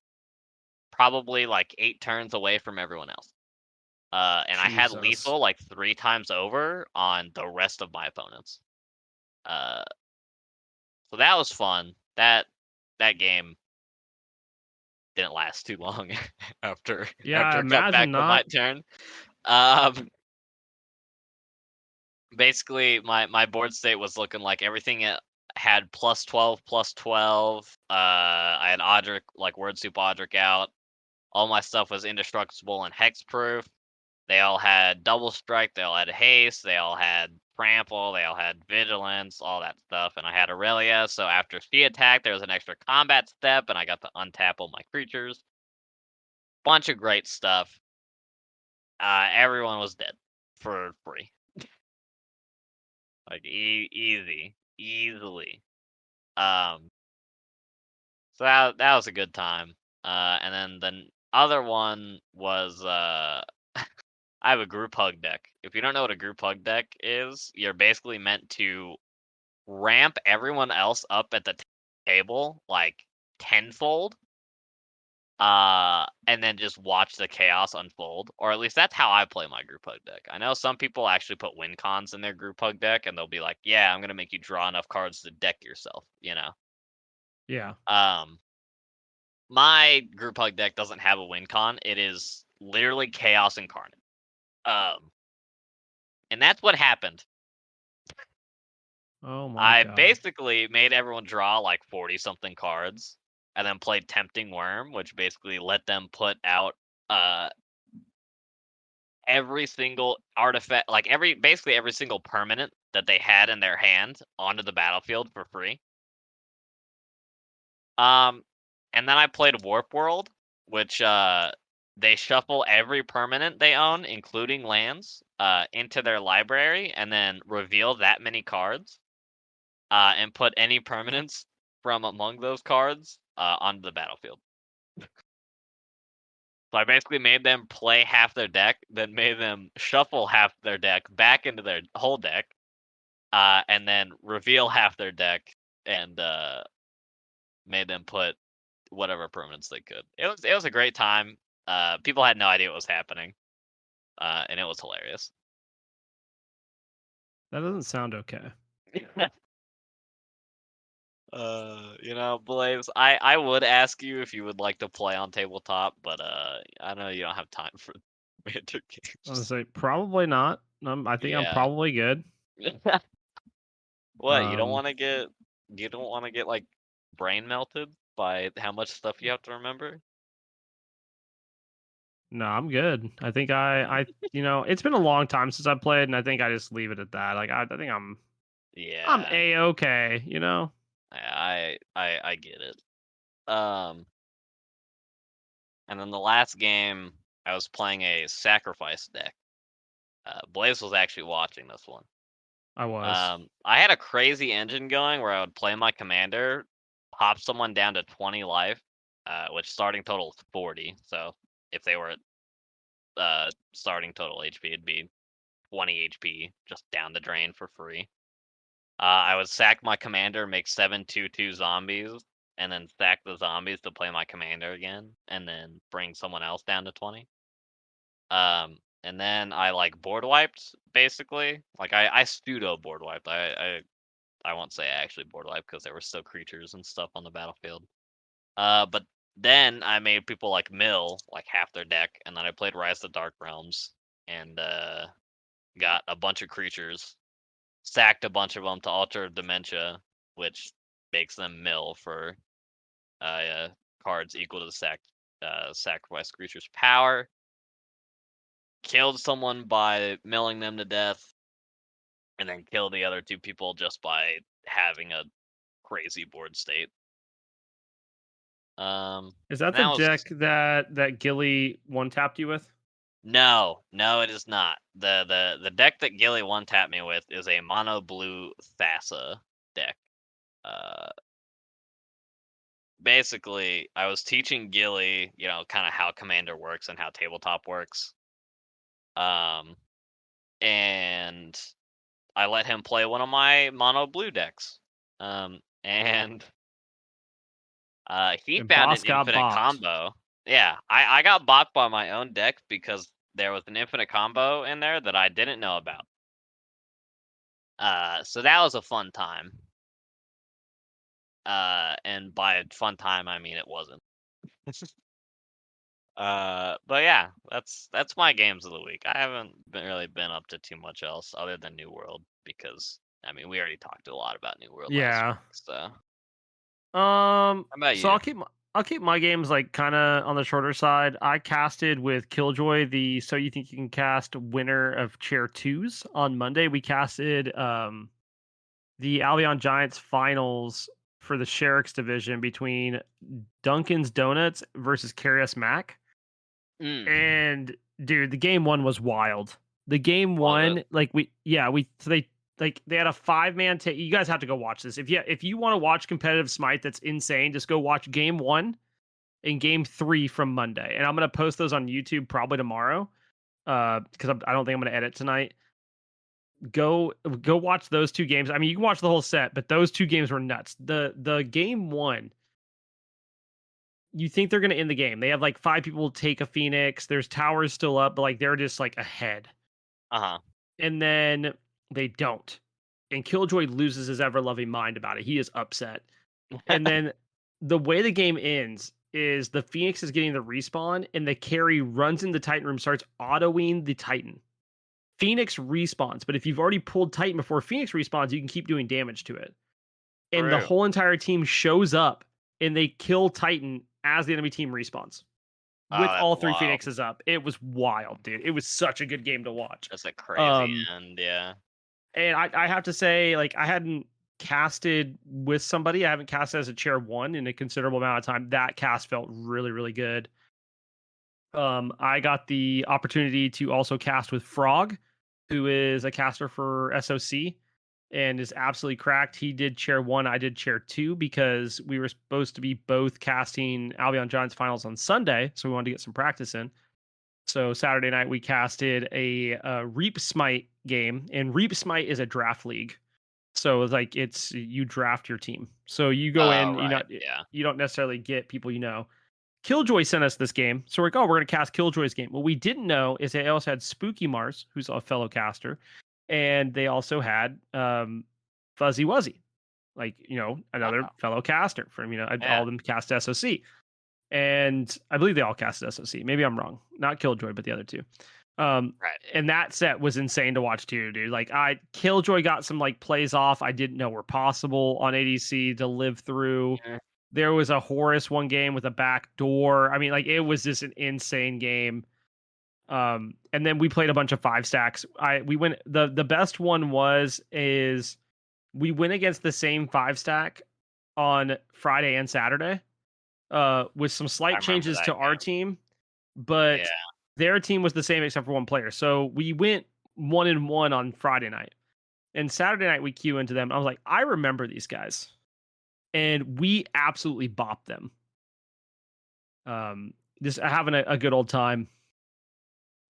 probably like 8 turns away from everyone else. And I had Jesus. lethal like 3 times over on the rest of my opponents. Uh, so that was fun. That game didn't last too long after Yeah, I after it got back imagine to my not. turn. Um, Basically my board state was looking like everything had +12, +12. I had Odric, like Word Soup Odric out. All my stuff was indestructible and hexproof. They all had double strike, they all had haste, they all had trample, they all had vigilance, all that stuff. And I had Aurelia, so after she attacked, there was an extra combat step, and I got to untap all my creatures. Bunch of great stuff. Everyone was dead for free. Like easily. Um, so that was a good time. And then the other one was I have a group hug deck. If you don't know what a group hug deck is, you're basically meant to ramp everyone else up at the table like tenfold. And then just watch the chaos unfold, or at least that's how I play my group hug deck. I know some people actually put win cons in their group hug deck, and they'll be like, "Yeah, I'm gonna make you draw enough cards to deck yourself," Yeah. Um, my group hug deck doesn't have a win con. It is literally chaos incarnate. And that's what happened. Oh my I god. basically made everyone draw like 40 something cards and then played Tempting Worm, which basically let them put out every single artifact, like basically every single permanent that they had in their hand onto the battlefield for free. And then I played Warp World, which they shuffle every permanent they own, including lands, into their library, and then reveal that many cards, and put any permanents from among those cards onto the battlefield. So I basically made them play half their deck, then made them shuffle half their deck back into their whole deck, and then reveal half their deck and made them put whatever permanents they could. It was a great time. People had no idea what was happening, and it was hilarious. That doesn't sound okay. Blaise, I would ask you if you would like to play on tabletop, but I know you don't have time for Magic I was games. say probably not. I think I'm Yeah. probably good. What, Um, you don't want to get like brain melted by how much stuff you have to remember? no, I'm good. I think it's been a long time since I played, and I think I just leave it at that. Like, I think I'm Yeah. a okay. I get it. Um, and then the last game, I was playing a sacrifice deck. Blaze was actually watching this one. I was. I had a crazy engine going where I would play my commander, pop someone down to 20 life, which starting total is 40. So if they were at starting total HP, it'd be 20 HP just down the drain for free. I would sack my commander, make 7/2/2 zombies, and then sack the zombies to play my commander again, and then bring someone else down to 20. And then I like board wiped basically. Like I pseudo board wiped. I won't say I actually board wiped because there were still creatures and stuff on the battlefield. But then I made people like mill like half their deck, and then I played Rise of the Dark Realms and got a bunch of creatures, sacked a bunch of them to Altar of Dementia, which makes them mill for cards equal to the sacrifice creature's power. Killed someone by milling them to death, and then kill the other two people just by having a crazy board state. Is that And the that was deck that Gilly one tapped you with? no, it is not. The deck that Gilly one tapped me with is a mono blue Thassa deck. Uh, Basically, I was teaching Gilly, kind of how Commander works and how tabletop works. Um, and I let him play one of my mono blue decks. And he And found boss an got infinite bopped. combo. Yeah, I got bought by my own deck because there was an infinite combo in there that I didn't know about. So that was a fun time. And by fun time I mean it wasn't. But yeah, that's my games of the week. I haven't really been up to too much else other than New World because I mean we already talked a lot about New World last Yeah. week. So how about So you? I'll keep my games like kind of on the shorter side. I casted with Killjoy the So You Think You Can Cast winner of Chair 2s on Monday. We casted the Albion Giants finals for the Sherricks division between Dunkin's Donuts versus Carius Mac. Mm, And dude, the game one was wild. The game was one, like they had a 5-man take. You guys have to go watch this. If you want to watch competitive Smite that's insane, just go watch game 1 and game 3 from Monday. And I'm gonna post those on YouTube probably tomorrow. Because I don't think I'm gonna edit tonight. Go watch those 2 games. I mean, you can watch the whole set, but those 2 games were nuts. The game 1, you think they're gonna end the game. They have like 5 people take a Phoenix. There's towers still up, but like they're just like ahead. uh-huh. And then they don't. And Killjoy loses his ever loving mind about it. He is upset. And then the way the game ends, is the Phoenix is getting the respawn, and the carry runs in the Titan room, starts autoing the Titan. Phoenix respawns, but if you've already pulled Titan before Phoenix respawns, you can keep doing damage to it. And the True. whole entire team shows up, and they kill Titan as the enemy team respawns Oh, with that's all 3 wild. Phoenixes up. It was wild, dude. It was such a good game to watch. That's a crazy Um, end, yeah. and I have to say, like, I hadn't casted with somebody. I haven't casted as a chair 1 in a considerable amount of time. That cast felt really, really good. I got the opportunity to also cast with Frog, who is a caster for SOC and is absolutely cracked. He did chair 1, I did chair 2 because we were supposed to be both casting Albion Giants finals on Sunday, so we wanted to get some practice in. So Saturday night we casted a Reap Smite game, and Reap Smite is a draft league. So it's like you draft your team. So you go in, Right, yeah. you don't necessarily get people you know. Killjoy sent us this game, so we're like, oh, we're gonna cast Killjoy's game. What we didn't know is they also had Spooky Mars, who's a fellow caster, and they also had Fuzzy Wuzzy, like another fellow caster from all Yeah. of them cast SOC, and I believe they all casted SOC. Maybe I'm wrong, not Killjoy, but the other two. Right. And that set was insane to watch too, dude. Like Killjoy got some like plays off I didn't know were possible on ADC to live through. Yeah. There was a Horus one game with a back door. I mean, like it was just an insane game. And then we played a bunch of 5 stacks. We went the best one is we went against the same 5 stack on Friday and Saturday, with some I slight remember changes that to our game. team, Yeah. but their team was the same except for one player. So we went 1-1 on Friday night, and Saturday night we queue into them. I was like, I remember these guys, and we absolutely bopped them. Just having a good old time.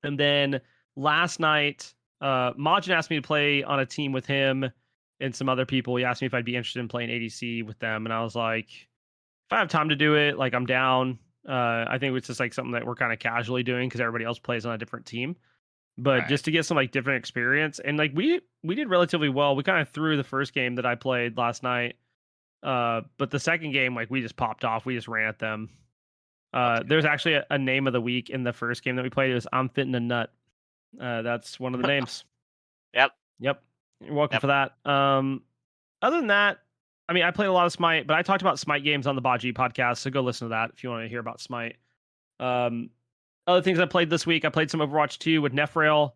And then last night, Majin asked me to play on a team with him and some other people. He asked me if I'd be interested in playing ADC with them, and I was like, if I have time to do it, like I'm down. I think it's just like something that we're kind of casually doing because everybody else plays on a different team. But Right. just to get some like different experience, and like we did relatively well. We kind of threw the first game that I played last night. But the second game, like we just popped off. We just ran at them. There's actually a name of the week in the first game that we played. It was I'm Fitting a Nut. That's one of the names. Yep. Yep. You're welcome Yep. for that. Other than that, I mean, I played a lot of Smite, but I talked about Smite games on the Baji podcast, so go listen to that if you want to hear about Smite. Other things I played this week, I played some Overwatch 2 with Nefrail.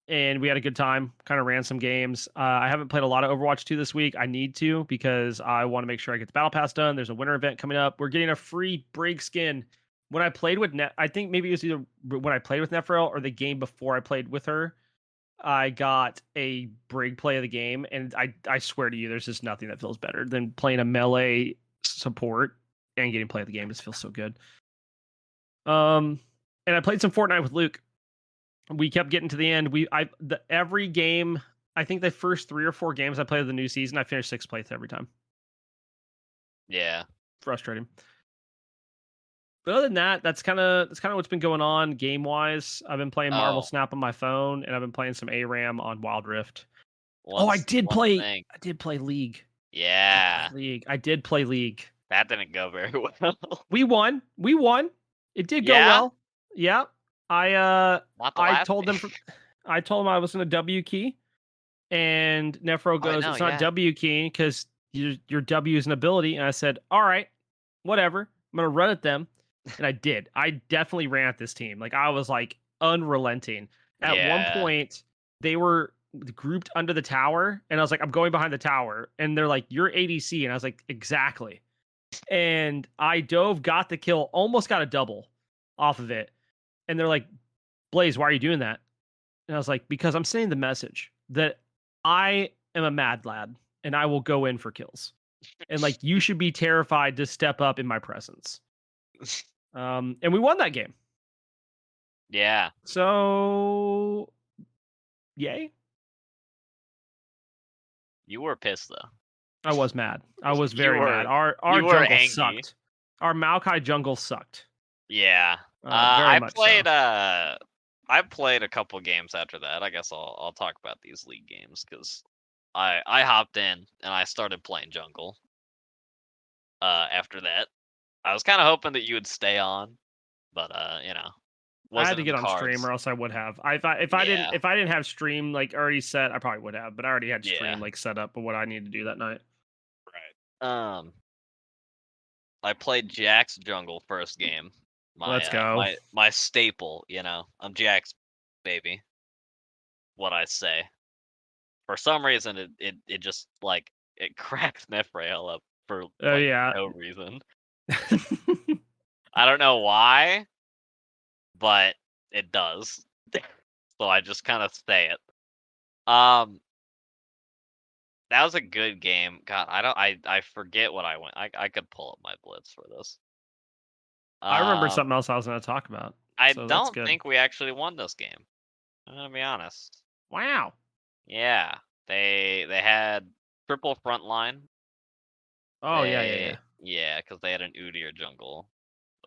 And we had a good time. Kind of ran some games. I haven't played a lot of Overwatch 2 this week. I need to because I want to make sure I get the battle pass done. There's a winter event coming up. We're getting a free Brig skin. When I played with I think maybe it was either when I played with Nefrel or the game before I played with her. I got a Brig play of the game, and I swear to you, there's just nothing that feels better than playing a melee support and getting play of the game. It just feels so good. And I played some Fortnite with Luke. We kept getting to the end. Every game, I think the first 3 or 4 games I played of the new season, I finished 6th place every time. Yeah. Frustrating. But other than that, that's kind of what's been going on game wise. I've been playing Marvel Snap on my phone, and I've been playing some ARAM on Wild Rift. I did play League. Yeah. I did play League. That didn't go very well. We won. It did go well. Yeah. I told them I told them I was in a W key, and Nefro goes, "It's not W key because your W is an ability." And I said, "All right, whatever. I'm gonna run at them," and I did. I definitely ran at this team. Like I was like unrelenting. At one point, they were grouped under the tower, and I was like, "I'm going behind the tower," and they're like, "You're ADC," and I was like, "Exactly." And I dove, got the kill, almost got a double off of it. And they're like, Blaise, why are you doing that? And I was like, because I'm sending the message that I am a mad lad and I will go in for kills. And like, you should be terrified to step up in my presence. And we won that game. Yeah. So, yay. You were pissed though. I was mad. I was very mad. Our jungle sucked. Our Maokai jungle sucked. Yeah. Very much played so. I played a couple games after that. I guess I'll talk about these league games because I hopped in and I started playing jungle. After that, I was kind of hoping that you would stay on, but you know, I had wasn't to in the get on stream, cards. or else I would have. Yeah, If I didn't have stream like already set, I probably would have. But I already had yeah, stream like set up of what I needed to do that night. right. I played Jack's jungle first game. My Let's go. my staple, I'm Jack's baby. What I say. For some reason, it just like it cracks Nephrael up for Oh like yeah. no reason. I don't know why, but it does. So I just kind of say it. Um, that was a good game. God, I forget what I went. I could pull up my blitz for this. I remember Um, something else I was going to talk about. I So that's don't good. think we actually won this game. I'm gonna be honest. Wow. Yeah, they had triple front line. Oh yeah. Yeah, because they had an Udyr jungle,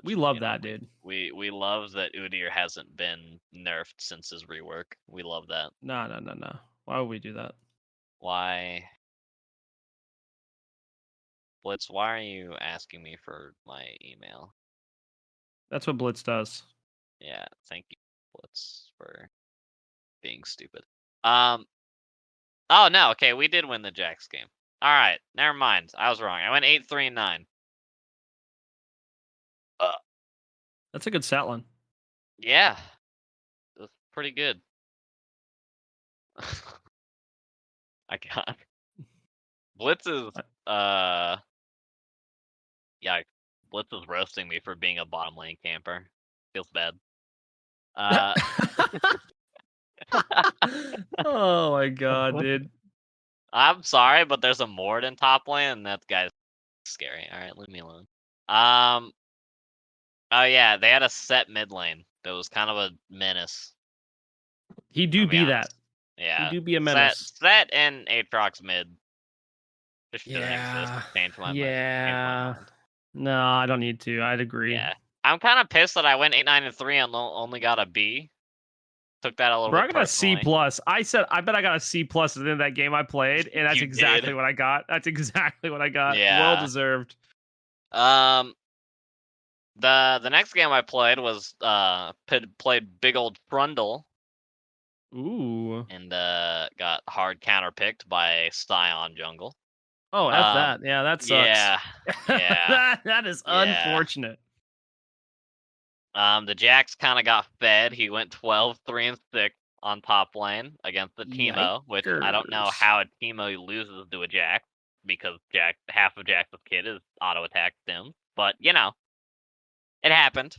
We which love that, we dude. we we love that Udyr hasn't been nerfed since his rework. We love that. No. Why would we do that? Why, Blitz? Why are you asking me for my email? That's what Blitz does. Yeah, thank you, Blitz, for being stupid. Um. Oh no. Okay, we did win the Jax game. All right, never mind. I was wrong. I went 8-3-9. That's a good stat line. Yeah, it was pretty good. I got Blitz is yeah, Blitz is roasting me for being a bottom lane camper. Feels bad. Uh Oh my god, dude. I'm sorry, but there's a Mord in top lane and that guy's scary. Alright, leave me alone. Um oh yeah, they had a set mid lane that was kind of a menace. He do I'll be be honest. that. He Yeah. do be a Set menace. set and Aatrox mid. Just shouldn't exist. Yeah. Change my mind. Change my Yeah. mind. No, I don't need to. I'd agree. Yeah. I'm kind of pissed that I went 8-9-3 and only got a B. Took that a little Bro, I bit got a C personally. plus. I bet I got a C plus at the end of that game I played, and that's You exactly did. what I got. That's exactly what I got. Well Yeah. deserved. Um the next game I played was played big old Trundle Ooh. and got hard counterpicked by Scion jungle. Oh, F Um that. Yeah, that sucks. yeah. Yeah. That is Yeah. unfortunate. The Jax kind of got fed. He went 12-3-6 on top lane against the Teemo, which I don't know Yikers. how a Teemo loses to a Jax because half of Jax's kit is auto attack stim. But it happened.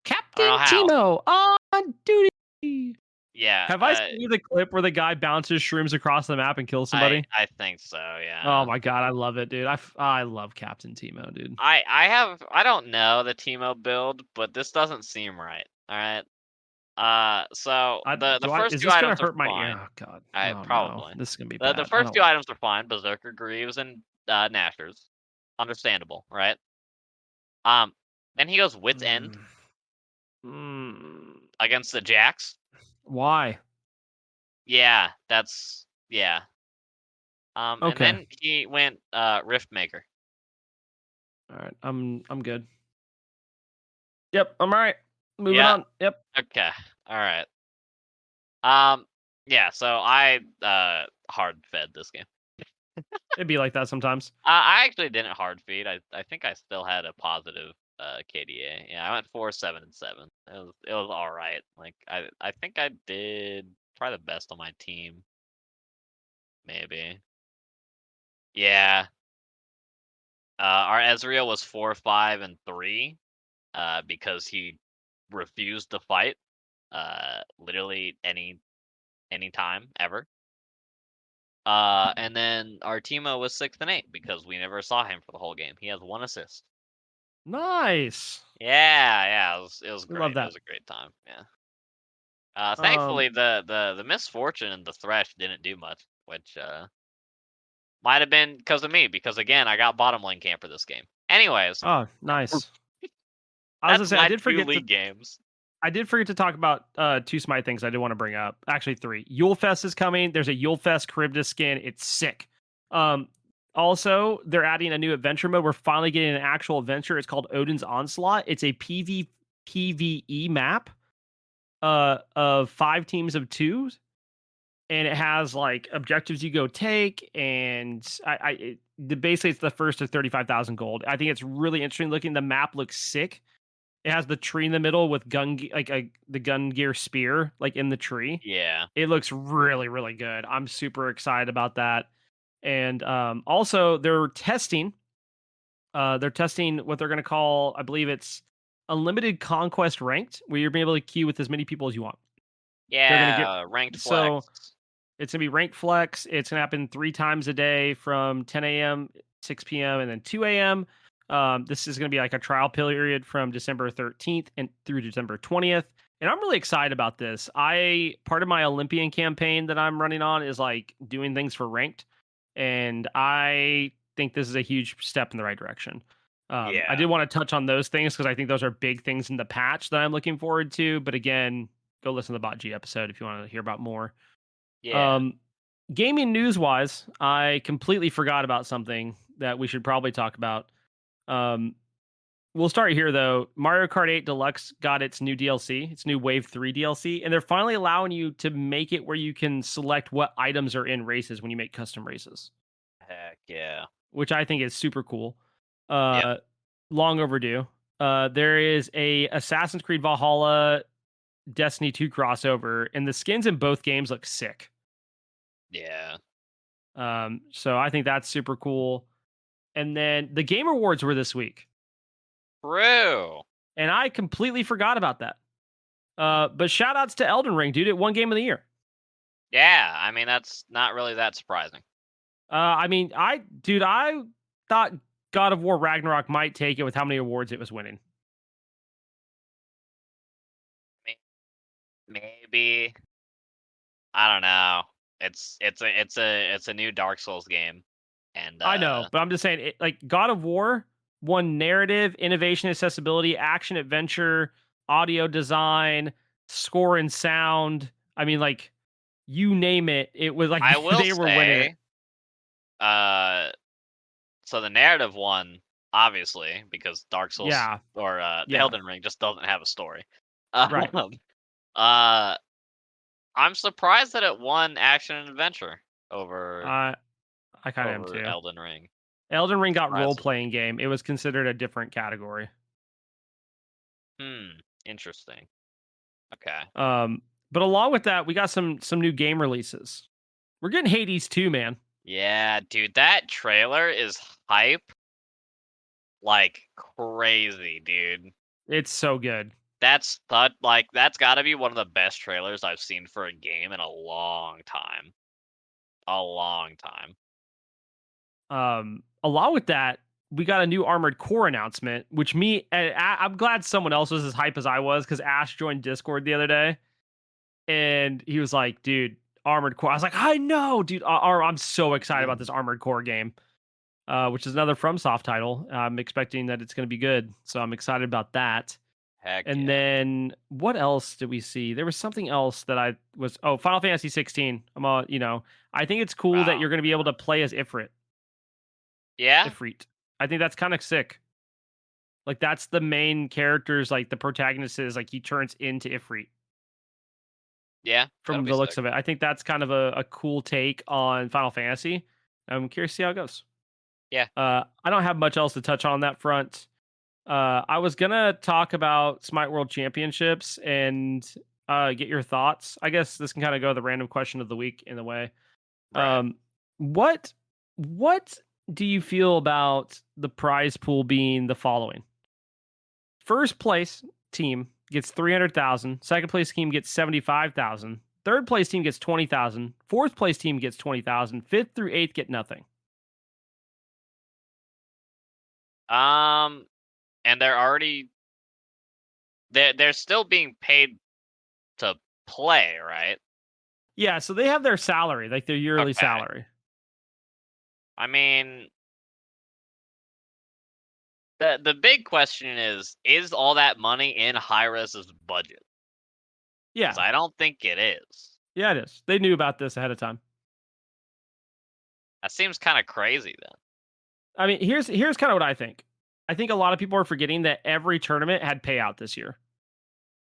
I don't Captain know how. Timo on duty. Yeah, Have I seen you the clip where the guy bounces shrooms across the map and kills I somebody? I think so. Yeah. Oh my god, I love it, dude. I love Captain Timo, dude. I don't know the Teemo build, but this doesn't seem right. All right. So the first Is two this gonna items are hurt my ear? fine. Oh god. I Oh no. probably. This is gonna be The bad. I first don't two like items are fine. Berserker Greaves and Nashers, understandable, right? Then he goes Wit's End against the Jax. Why? Yeah. And Okay. then he went Riftmaker. Alright. I'm good. Yep, I'm alright. Moving Yeah. on. Yep. Okay. All right. Yeah. So I hard fed this game. It'd be like that sometimes. I actually didn't hard feed. I think I still had a positive KDA. Yeah, I went 4-7-7. It was all right. Like I think I did probably the best on my team. Maybe. Yeah. Our Ezreal was 4-5-3 because he refused to fight literally any time ever. And then our Timo was 6-8 because we never saw him for the whole game. He has 1 assist. Nice. Yeah, it was We great. love It that. was a great time. Yeah. Thankfully, the misfortune and the thresh didn't do much, which might have been because of me. Because again, I got bottom lane camper this game. Anyways, Oh, nice. I was gonna that's say my 2 league to games. I did forget to talk about 2 Smite things I did want to bring up. Actually 3. Yule Fest is coming. There's a Yule Fest Charybdis skin. It's sick. Also, they're adding a new adventure mode. We're finally getting an actual adventure. It's called Odin's Onslaught. It's a PvE map of 5 teams of 2, and it has like objectives you go take, and basically it's the first to 35,000 gold. I think it's really interesting looking. The map looks sick. It has the tree in the middle with the gun gear spear like in the tree. Yeah. It looks really, really good. I'm super excited about that. And also they're testing what they're going to call, I believe it's unlimited conquest ranked, where you're being able to queue with as many people as you want. They're going to get Yeah, ranked so flex. it's gonna be ranked flex. It's gonna happen 3 times a day from 10 a.m., 6 p.m., and then 2 a.m. This is gonna be like a trial period from December 13th and through December 20th. And I'm really excited about this. Part of my Olympian campaign that I'm running on is like doing things for ranked, and I think this is a huge step in the right direction. I Yeah. did want to touch on those things because I think those are big things in the patch that I'm looking forward to. But again, go listen to the Bot G episode if you want to hear about more. Yeah. Um, Gaming news wise, I completely forgot about something that we should probably talk about. Um, we'll start here though. Mario Kart 8 Deluxe got its new DLC, its new Wave 3 DLC, and they're finally allowing you to make it where you can select what items are in races when you make custom races, Heck yeah. which I think is super cool. Yep. Uh, long overdue. There is a Assassin's Creed Valhalla Destiny 2 crossover, and the skins in both games look sick. Yeah. So I think that's super cool. And then the Game Awards were this week, True. and I completely forgot about that. But shout outs to Elden Ring, dude. It won Game of the Year. Yeah, I mean that's not really that surprising. I thought God of War Ragnarok might take it with how many awards it was winning. I mean, maybe I don't know. It's a new Dark Souls game, and I know, but I'm just saying, like God of War won narrative, innovation, accessibility, action, adventure, audio design, score and sound. I mean, like you name it, it was like I will they were winning it. say, uh, so the narrative one, obviously, because Dark Souls Yeah, or yeah, Elden Ring just doesn't have a story. right. Um, uh, I'm surprised that it won action and adventure over I I kind of am too. Elden Ring. Elden Ring got role Surprises me. playing game. It was considered a different category. Interesting. Okay. Um, but along with that, we got some new game releases. We're getting Hades 2, man. Yeah, dude, that trailer is hype like crazy, dude. It's so good. That's got to be one of the best trailers I've seen for a game in a long time. A long time. Along with that, we got a new Armored Core announcement, which I'm glad someone else was as hype as I was because Ash joined Discord the other day and he was like, dude, Armored Core. I was like, I know, dude. I'm so excited about this Armored Core game, which is another FromSoft title. I'm expecting that it's going to be good. So I'm excited about that. Heck And yeah. then what else did we see? There was something else that Final Fantasy 16. I think it's cool that Wow. you're going to be able to play as Ifrit. Yeah? Ifrit. I think that's kind of sick. Like that's the main character's like the protagonist is like he turns into Ifrit Yeah, that'll from be the looks sick. of it. I think that's kind of a cool take on Final Fantasy. I'm curious to see how it goes. Yeah. I don't have much else to touch on that front. I was gonna talk about Smite World Championships and get your thoughts. I guess this can kind of go the random question of the week in a way. Right. What what do you feel about the prize pool being the following? First place team gets 300,000. Second place team gets 75,000. Third place team gets 20,000. Fourth place team gets 20,000. Fifth through eighth get nothing. Um and they're still being paid to play, right? Yeah, so they have their salary, like their yearly Okay. salary. I mean, the big question is all that money in Hi-Res's budget? Because Yeah, I don't think it is. yeah, it is. They knew about this ahead of time. That seems kind of crazy then. I mean, here's kind of what I think. I think a lot of people are forgetting that every tournament had payout this year.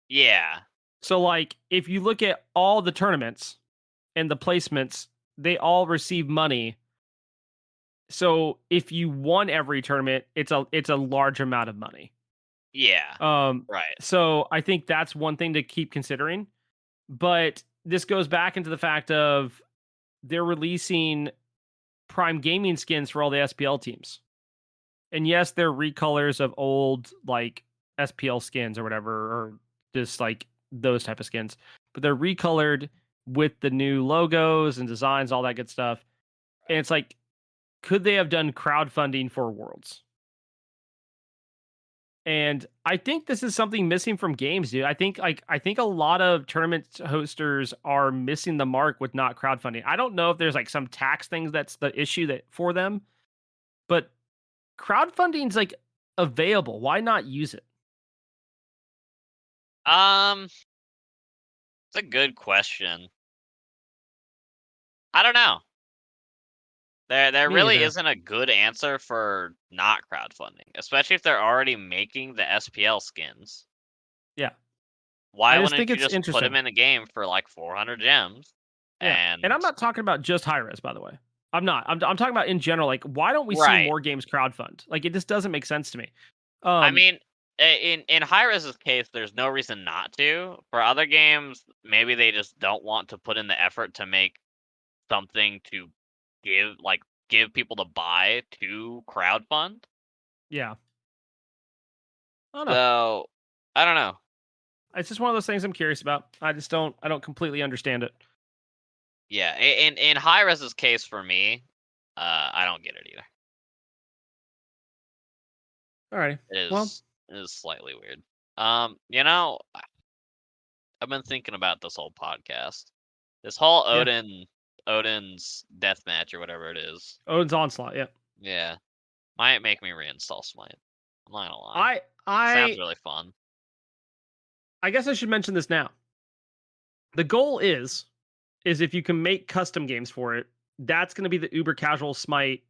Yeah. So, like, if you look at all the tournaments and the placements, they all receive money. So, if you won every tournament, it's a large amount of money. Yeah. Um, Right. so I think that's one thing to keep considering. But this goes back into the fact of they're releasing Prime Gaming skins for all the SPL teams. And yes, they're recolors of old like SPL skins or whatever, or just like those type of skins. But they're recolored with the new logos and designs, all that good stuff. And it's like, could they have done crowdfunding for Worlds? And I think this is something missing from games, dude. I think a lot of tournament hosters are missing the mark with not crowdfunding. I don't know if there's like some tax things that's the issue that for them, but crowdfunding's like available. Why not use it? It's a good question. I don't know. There Me really either. isn't a good answer for not crowdfunding, especially if they're already making the SPL skins. Yeah. I Why just think wouldn't you it's just put them interesting. in the game for like 400 gems? Yeah. And And I'm not talking about just high res, by the way. I'm not. I'm talking about in general. Like, why don't we see right. more games crowdfund? Like, it just doesn't make sense to me. I Um, mean, in Hi-Rez's case, there's no reason not to. For other games, maybe they just don't want to put in the effort to make something to give people to buy to crowdfund. yeah. I don't know. So I don't know. It's just one of those things I'm curious about. I don't completely understand it. Yeah, in Hi-Rez's case for me, I don't get it either. All right. Well, It is slightly weird. I've been thinking about this whole podcast. This whole yeah. Odin's death match or whatever it is. Odin's Onslaught. Yeah. Yeah, might make me reinstall Smite. I'm not gonna lie. I Sounds I really fun. I guess I should mention this now. The goal is if you can make custom games for it, that's going to be the uber casual Smite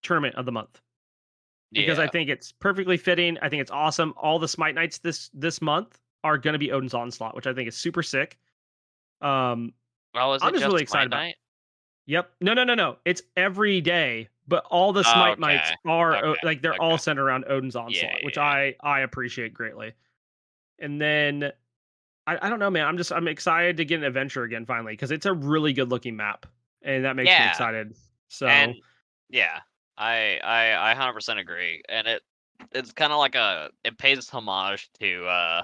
tournament of the month because I Yeah. think it's perfectly fitting. I think it's awesome. All the Smite nights this month are going to be Odin's Onslaught, which I think is super sick. Um, Oh, is I'm it just really just excited Smite about. Night? Yep. No. It's every day, but all the Oh, Smite nights okay. are Okay. like they're all Okay. centered around Odin's Yeah, Onslaught, which yeah, I appreciate greatly. And then I don't know, man. I'm excited to get an adventure again finally because it's a really good looking map, and that makes me yeah. excited. And So yeah, I 100% agree. And it's kind of like it pays homage to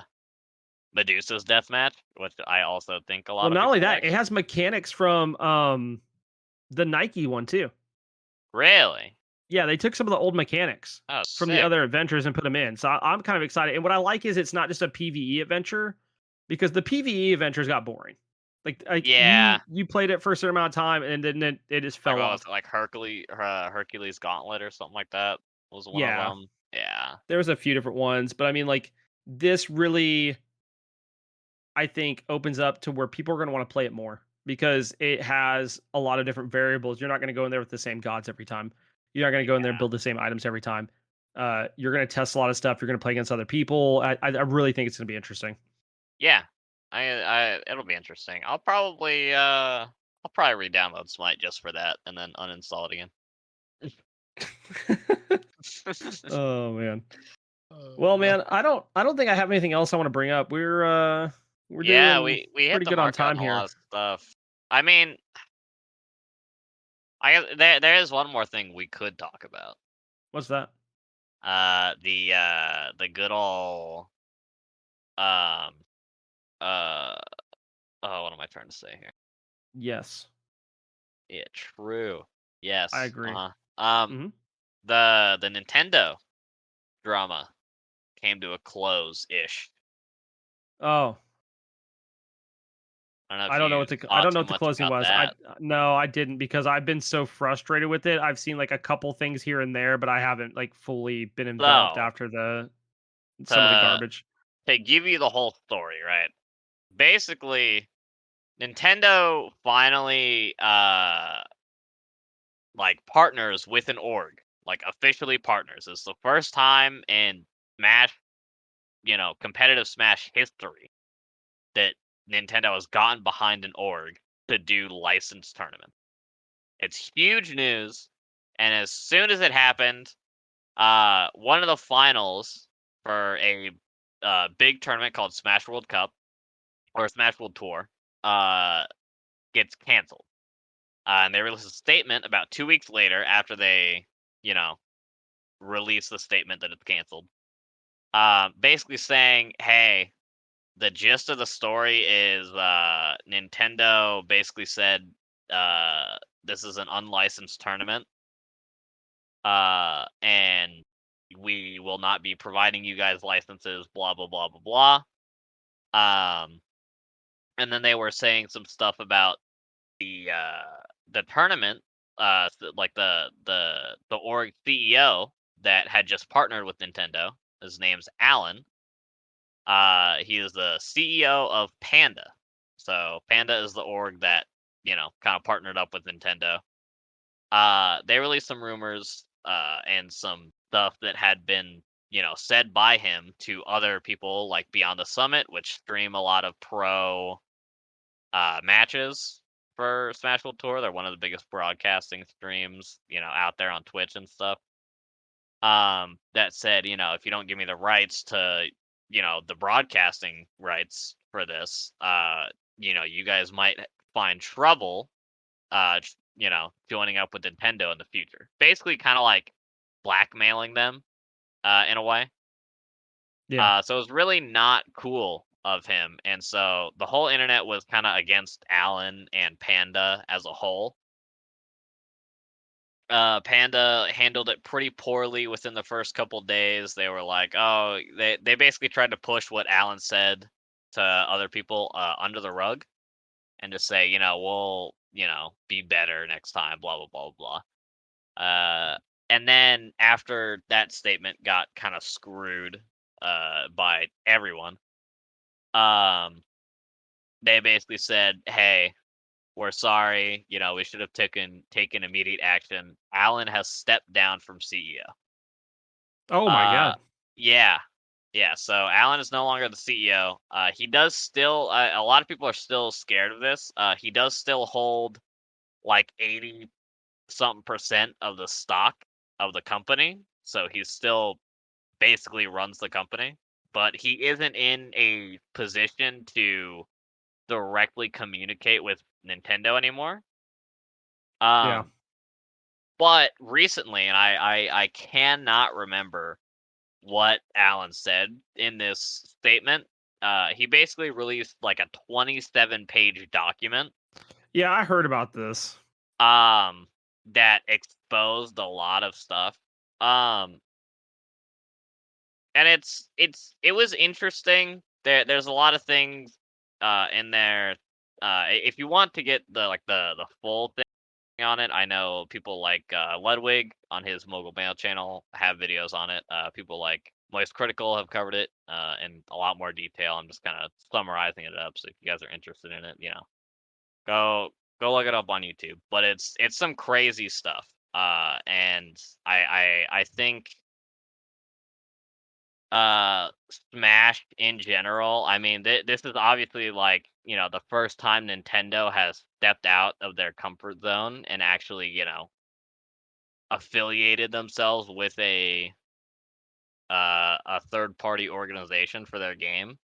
Medusa's deathmatch, which I also think a well, lot of not only people that, like. it has mechanics from the Nike one too. Really? Yeah, they took some of the old mechanics Oh, from the sick. other adventures and put them in. So I'm kind of excited. And what I like is it's not just a PVE adventure because the PVE adventures got boring. Like Yeah. you played it for a certain amount of time and then it just Like fell what was off. it? Like Hercules Gauntlet or something like that was one of Yeah, them. Yeah. there was a few different ones, but I mean like this really I think opens up to where people are going to want to play it more because it has a lot of different variables. You're not going to go in there with the same gods every time. You're not going to go in there and Yeah. build the same items every time. You're going to test a lot of stuff. You're going to play against other people. I really think it's going to be interesting. Yeah. It'll be interesting. I'll probably re-download Smite just for that and then uninstall it again. Oh man. Well, Uh, man, I don't think I have anything else I want to bring up. We're yeah, doing we hit pretty the good on mark on time a here. lot of stuff. I mean, I guess there is one more thing we could talk about. What's that? The good old um uh oh, what am I trying to say here? Yes, Yeah, true. I Yes. agree. Uh-huh. Hmm. The Nintendo drama came to a close ish. Oh, I don't know I if don't know you I saw don't know too what the much closing about was. that. No, I didn't because I've been so frustrated with it. I've seen like a couple things here and there, but I haven't like fully been involved So after the some of the to garbage. to give you the whole story, right? Basically, Nintendo finally like partners with an org. like officially partners. It's the first time in Smash, competitive Smash history that Nintendo has gotten behind an org to do licensed tournaments. It's huge news, and as soon as it happened, one of the finals for a big tournament called Smash World Cup or Smash World Tour gets canceled. And they released a statement about 2 weeks later after they, released the statement that it's canceled. Basically saying, hey, the gist of the story is Nintendo basically said this is an unlicensed tournament, and we will not be providing you guys licenses, blah blah blah blah blah. And then they were saying some stuff about the tournament, like the org CEO that had just partnered with Nintendo. His name's Alan. He is the CEO of Panda. So Panda is the org that kind of partnered up with Nintendo. They released some rumors and some stuff that had been said by him to other people like Beyond the Summit, which stream a lot of pro matches for Smash World Tour. They're one of the biggest broadcasting streams, out there on Twitch and stuff. That said, if you don't give me the rights to, the broadcasting rights for this, you guys might find trouble, joining up with Nintendo in the future. Basically, kind of like blackmailing them, in a way. Yeah. So it was really not cool of him, and so the whole internet was kind of against Alan and Panda as a whole. Panda handled it pretty poorly within the first couple days. They were like, oh, they basically tried to push what Alan said to other people under the rug and just say, we'll, be better next time, blah, blah, blah, blah. And then after that statement got kind of screwed by everyone, they basically said, hey, we're sorry, we should have taken immediate action. Alan has stepped down from CEO. Oh my god. Yeah. Yeah, so Alan is no longer the CEO. He does still a lot of people are still scared of this. He does still hold like 80 something percent of the stock of the company. So he still basically runs the company, but he isn't in a position to directly communicate with Nintendo anymore. Yeah. But recently, and I cannot remember what Alan said in this statement. He basically released like a 27-page document Yeah, I heard about this. that exposed a lot of stuff. Um and it was interesting. There's a lot of things in there. If you want to get the full thing on it, I know people like Ludwig on his Mogul Mail channel have videos on it. People like Moist Critical have covered it in a lot more detail. I'm just kind of summarizing it up, so if you guys are interested in it, go look it up on YouTube. But it's some crazy stuff. And I think Smash in general. I mean, this is obviously like the first time Nintendo has stepped out of their comfort zone and actually affiliated themselves with a third party organization for their game,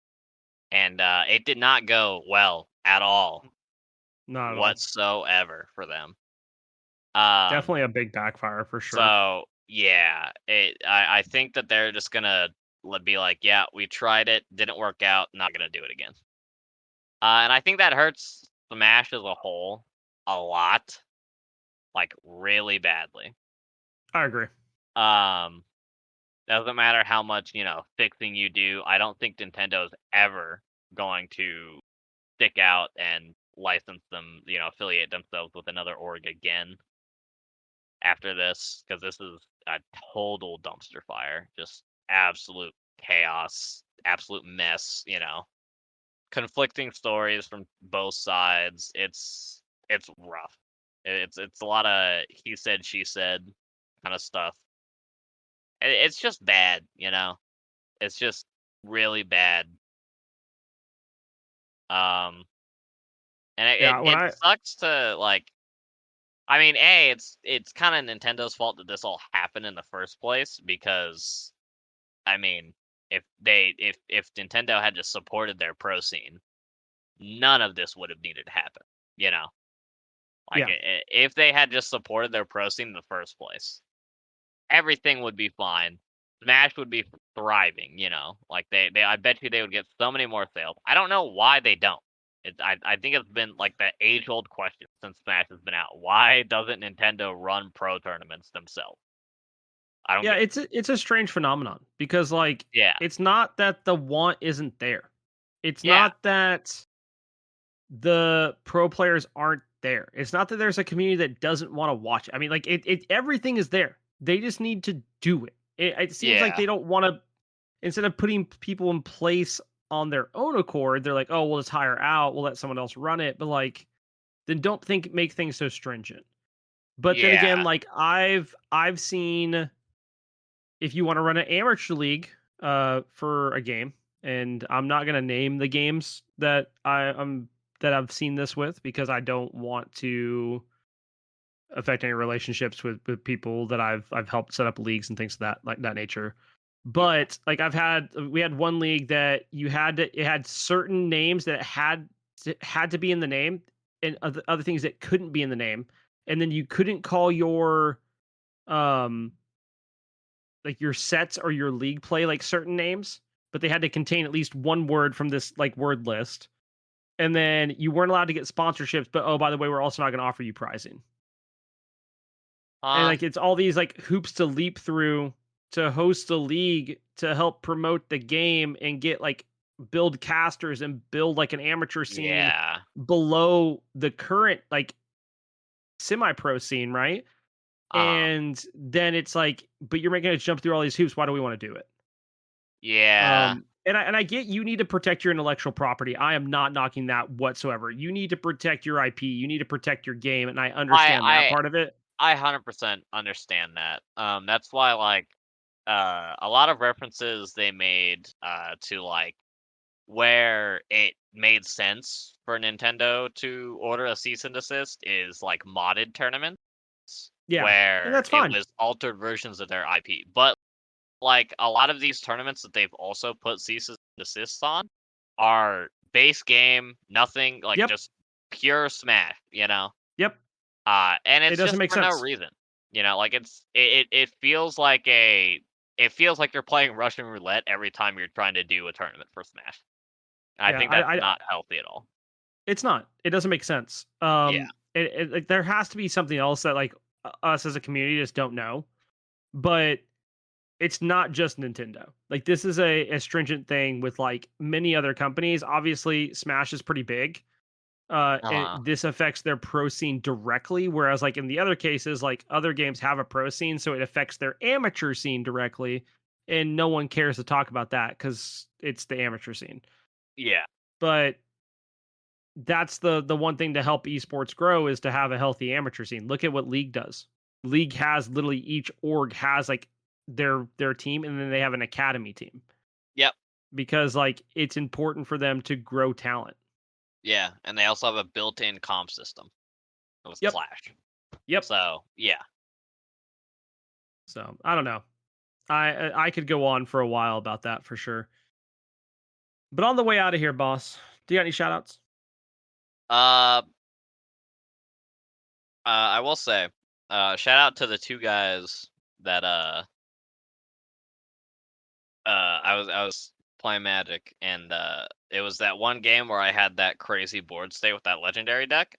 and it did not go well at all Not at all. whatsoever for them. Um, Definitely a big backfire for sure. so yeah, I think that they're just gonna be like, yeah, we tried it, didn't work out, not gonna do it again. And I think that hurts Smash as a whole a lot, like really badly. I agree. Um, doesn't matter how much fixing you do. I don't think Nintendo's ever going to stick out and license them, affiliate themselves with another org again after this, because this is a total dumpster fire, just absolute chaos, absolute mess. Conflicting stories from both sides. It's rough. It's a lot of he said she said kind of stuff. it's just bad, It's just really bad. Um, and Yeah, when it I sucks to like. I mean, it's kind of Nintendo's fault that this all happened in the first place because I mean, if Nintendo had just supported their pro scene, none of this would have needed to happen. You know, like yeah. if they had just supported their pro scene in the first place, everything would be fine. Smash would be thriving. Like they I bet you they would get so many more sales. I don't know why they don't. I think it's been like the age old question since Smash has been out. Why doesn't Nintendo run pro tournaments themselves? I don't Yeah, get it. it's a strange phenomenon because like Yeah, it's not that the want isn't there. It's yeah, not that the pro players aren't there. It's not that there's a community that doesn't want to watch it. I mean, like it everything is there. They just need to do it. It seems like yeah. they don't want to, instead of putting people in place on their own accord, they're like, oh, we'll just hire out, we'll let someone else run it. But like, then don't make things so stringent. But then again, Yeah. like I've seen, if you want to run an amateur league for a game, and I'm not gonna name the games that that I've seen this with because I don't want to affect any relationships with people that I've helped set up leagues and things of that like that nature. Yeah. But like we had one league that it had certain names that had to be in the name, and other things that couldn't be in the name, and then you couldn't call um your sets or your league play like certain names, but they had to contain at least one word from this like word list. And then you weren't allowed to get sponsorships, but oh, by the way, we're also not going to offer you pricing. And Huh? like it's all these like hoops to leap through to host a league to help promote the game and get like build casters and build like an amateur scene Yeah. below the current like semi pro scene, right? Uh-huh. And then it's like, but you're making us jump through all these hoops. Why do we want to do it? Yeah. And I get you need to protect your intellectual property. I am not knocking that whatsoever. You need to protect your IP. You need to protect your game, and I I understand that I part of it. I 100% understand that. That's why like a lot of references they made to like where it made sense for Nintendo to order a cease and desist is like modded tournaments Yeah, and where that's it fine. was altered versions of their IP. But like a lot of these tournaments that they've also put ceases and desists on are base game, nothing like Yep, just pure smash. yep. And It it's doesn't just make for no sense. reason. Like it feels like it feels like you're playing Russian roulette every time you're trying to do a tournament for Smash. And I Yeah, think that's not healthy at all. it's not. It doesn't make sense. Yeah. Like there has to be something else that like us as a community just don't know. But it's not just Nintendo. Like this is a stringent thing with like many other companies. Obviously, Smash is pretty big. And Uh-huh. this affects their pro scene directly, whereas like in the other cases, like other games have a pro scene, so it affects their amateur scene directly, and no one cares to talk about that because it's the amateur scene. Yeah. But that's the one thing to help esports grow is to have a healthy amateur scene. Look at what League does. League has literally each org has like their team, and then they have an academy team Yep. because like it's important for them to grow talent. Yeah. And they also have a built-in comp system with Yep. Clash. Yep. So yeah. So I don't know. I could go on for a while about that for sure. But on the way out of here, boss, do you got any shout outs? Uh I will say, shout out to the two guys that I was playing Magic, and it was that one game where I had that crazy board state with that legendary deck.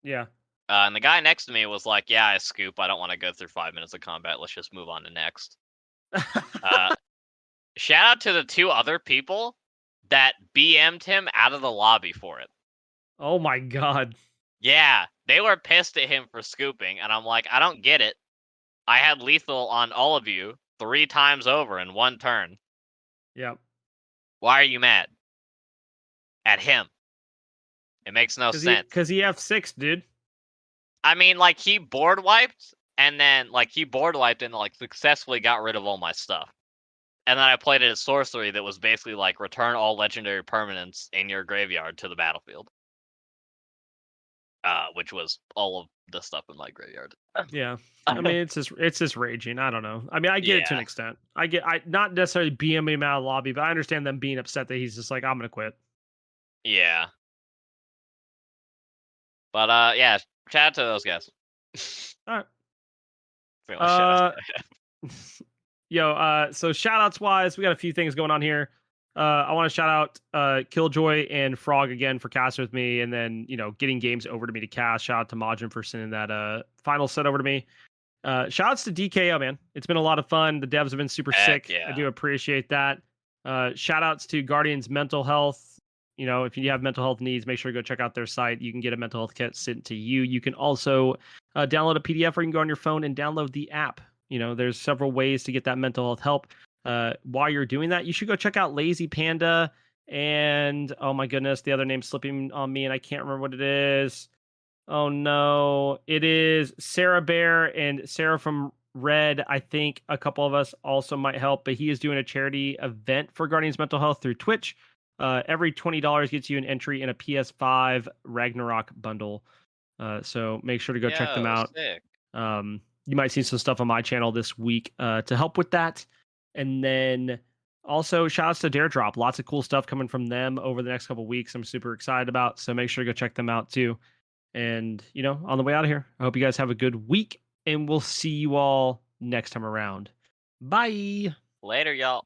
Yeah. And the guy next to me was like, "Yeah, I scoop. I don't want to go through 5 minutes of combat. Let's just move on to next." Uh, Shout out to the two other people that BM'd him out of the lobby for it. Oh my god. Yeah, they were pissed at him for scooping, and I'm like, I don't get it. I had lethal on all of you 3 times over in one turn. Yep. Why are you mad at him? It makes no sense. Cause he F6, dude. I mean, like he board wiped and then like he board wiped and like successfully got rid of all my stuff. And then I played it as sorcery that was basically like return all legendary permanents in your graveyard to the battlefield. Which was all of the stuff in my graveyard. Yeah. I mean, it's just raging. I don't know. I mean, I get it to an Yeah. extent. I not necessarily BMing him out of the lobby, but I understand them being upset that he's just like, I'm gonna quit. Yeah. But yeah, shout out to those guys. All right. Pretty much shout out. So shout outs wise, we got a few things going on here. I want to shout out Killjoy and Frog again for casting with me, and then getting games over to me to cast. Shout out to Majin for sending that final set over to me. Shout outs to DKO, man. It's been a lot of fun. The devs have been super Heck sick. yeah. I do appreciate that. Shout outs to Guardians Mental Health. If you have mental health needs, make sure to go check out their site. You can get a mental health kit sent to you. You can also download a PDF, or you can go on your phone and download the app. There's several ways to get that mental health help. While you're doing that, you should go check out Lazy Panda and, oh my goodness, the other name's slipping on me and I can't remember what it is. Oh no, it is Sarah Bear and Sarah from Red. I think a couple of us also might help, but he is doing a charity event for Guardians Mental Health through Twitch. Every $20 gets you an entry in a PS5 Ragnarok bundle. So make sure to go check them out. Sick. You might see some stuff on my channel this week to help with that. And then also shout outs to Dare Drop. Lots of cool stuff coming from them over the next couple of weeks. I'm super excited about. So make sure to go check them out too. And, on the way out of here, I hope you guys have a good week, and we'll see you all next time around. Bye. Later, y'all.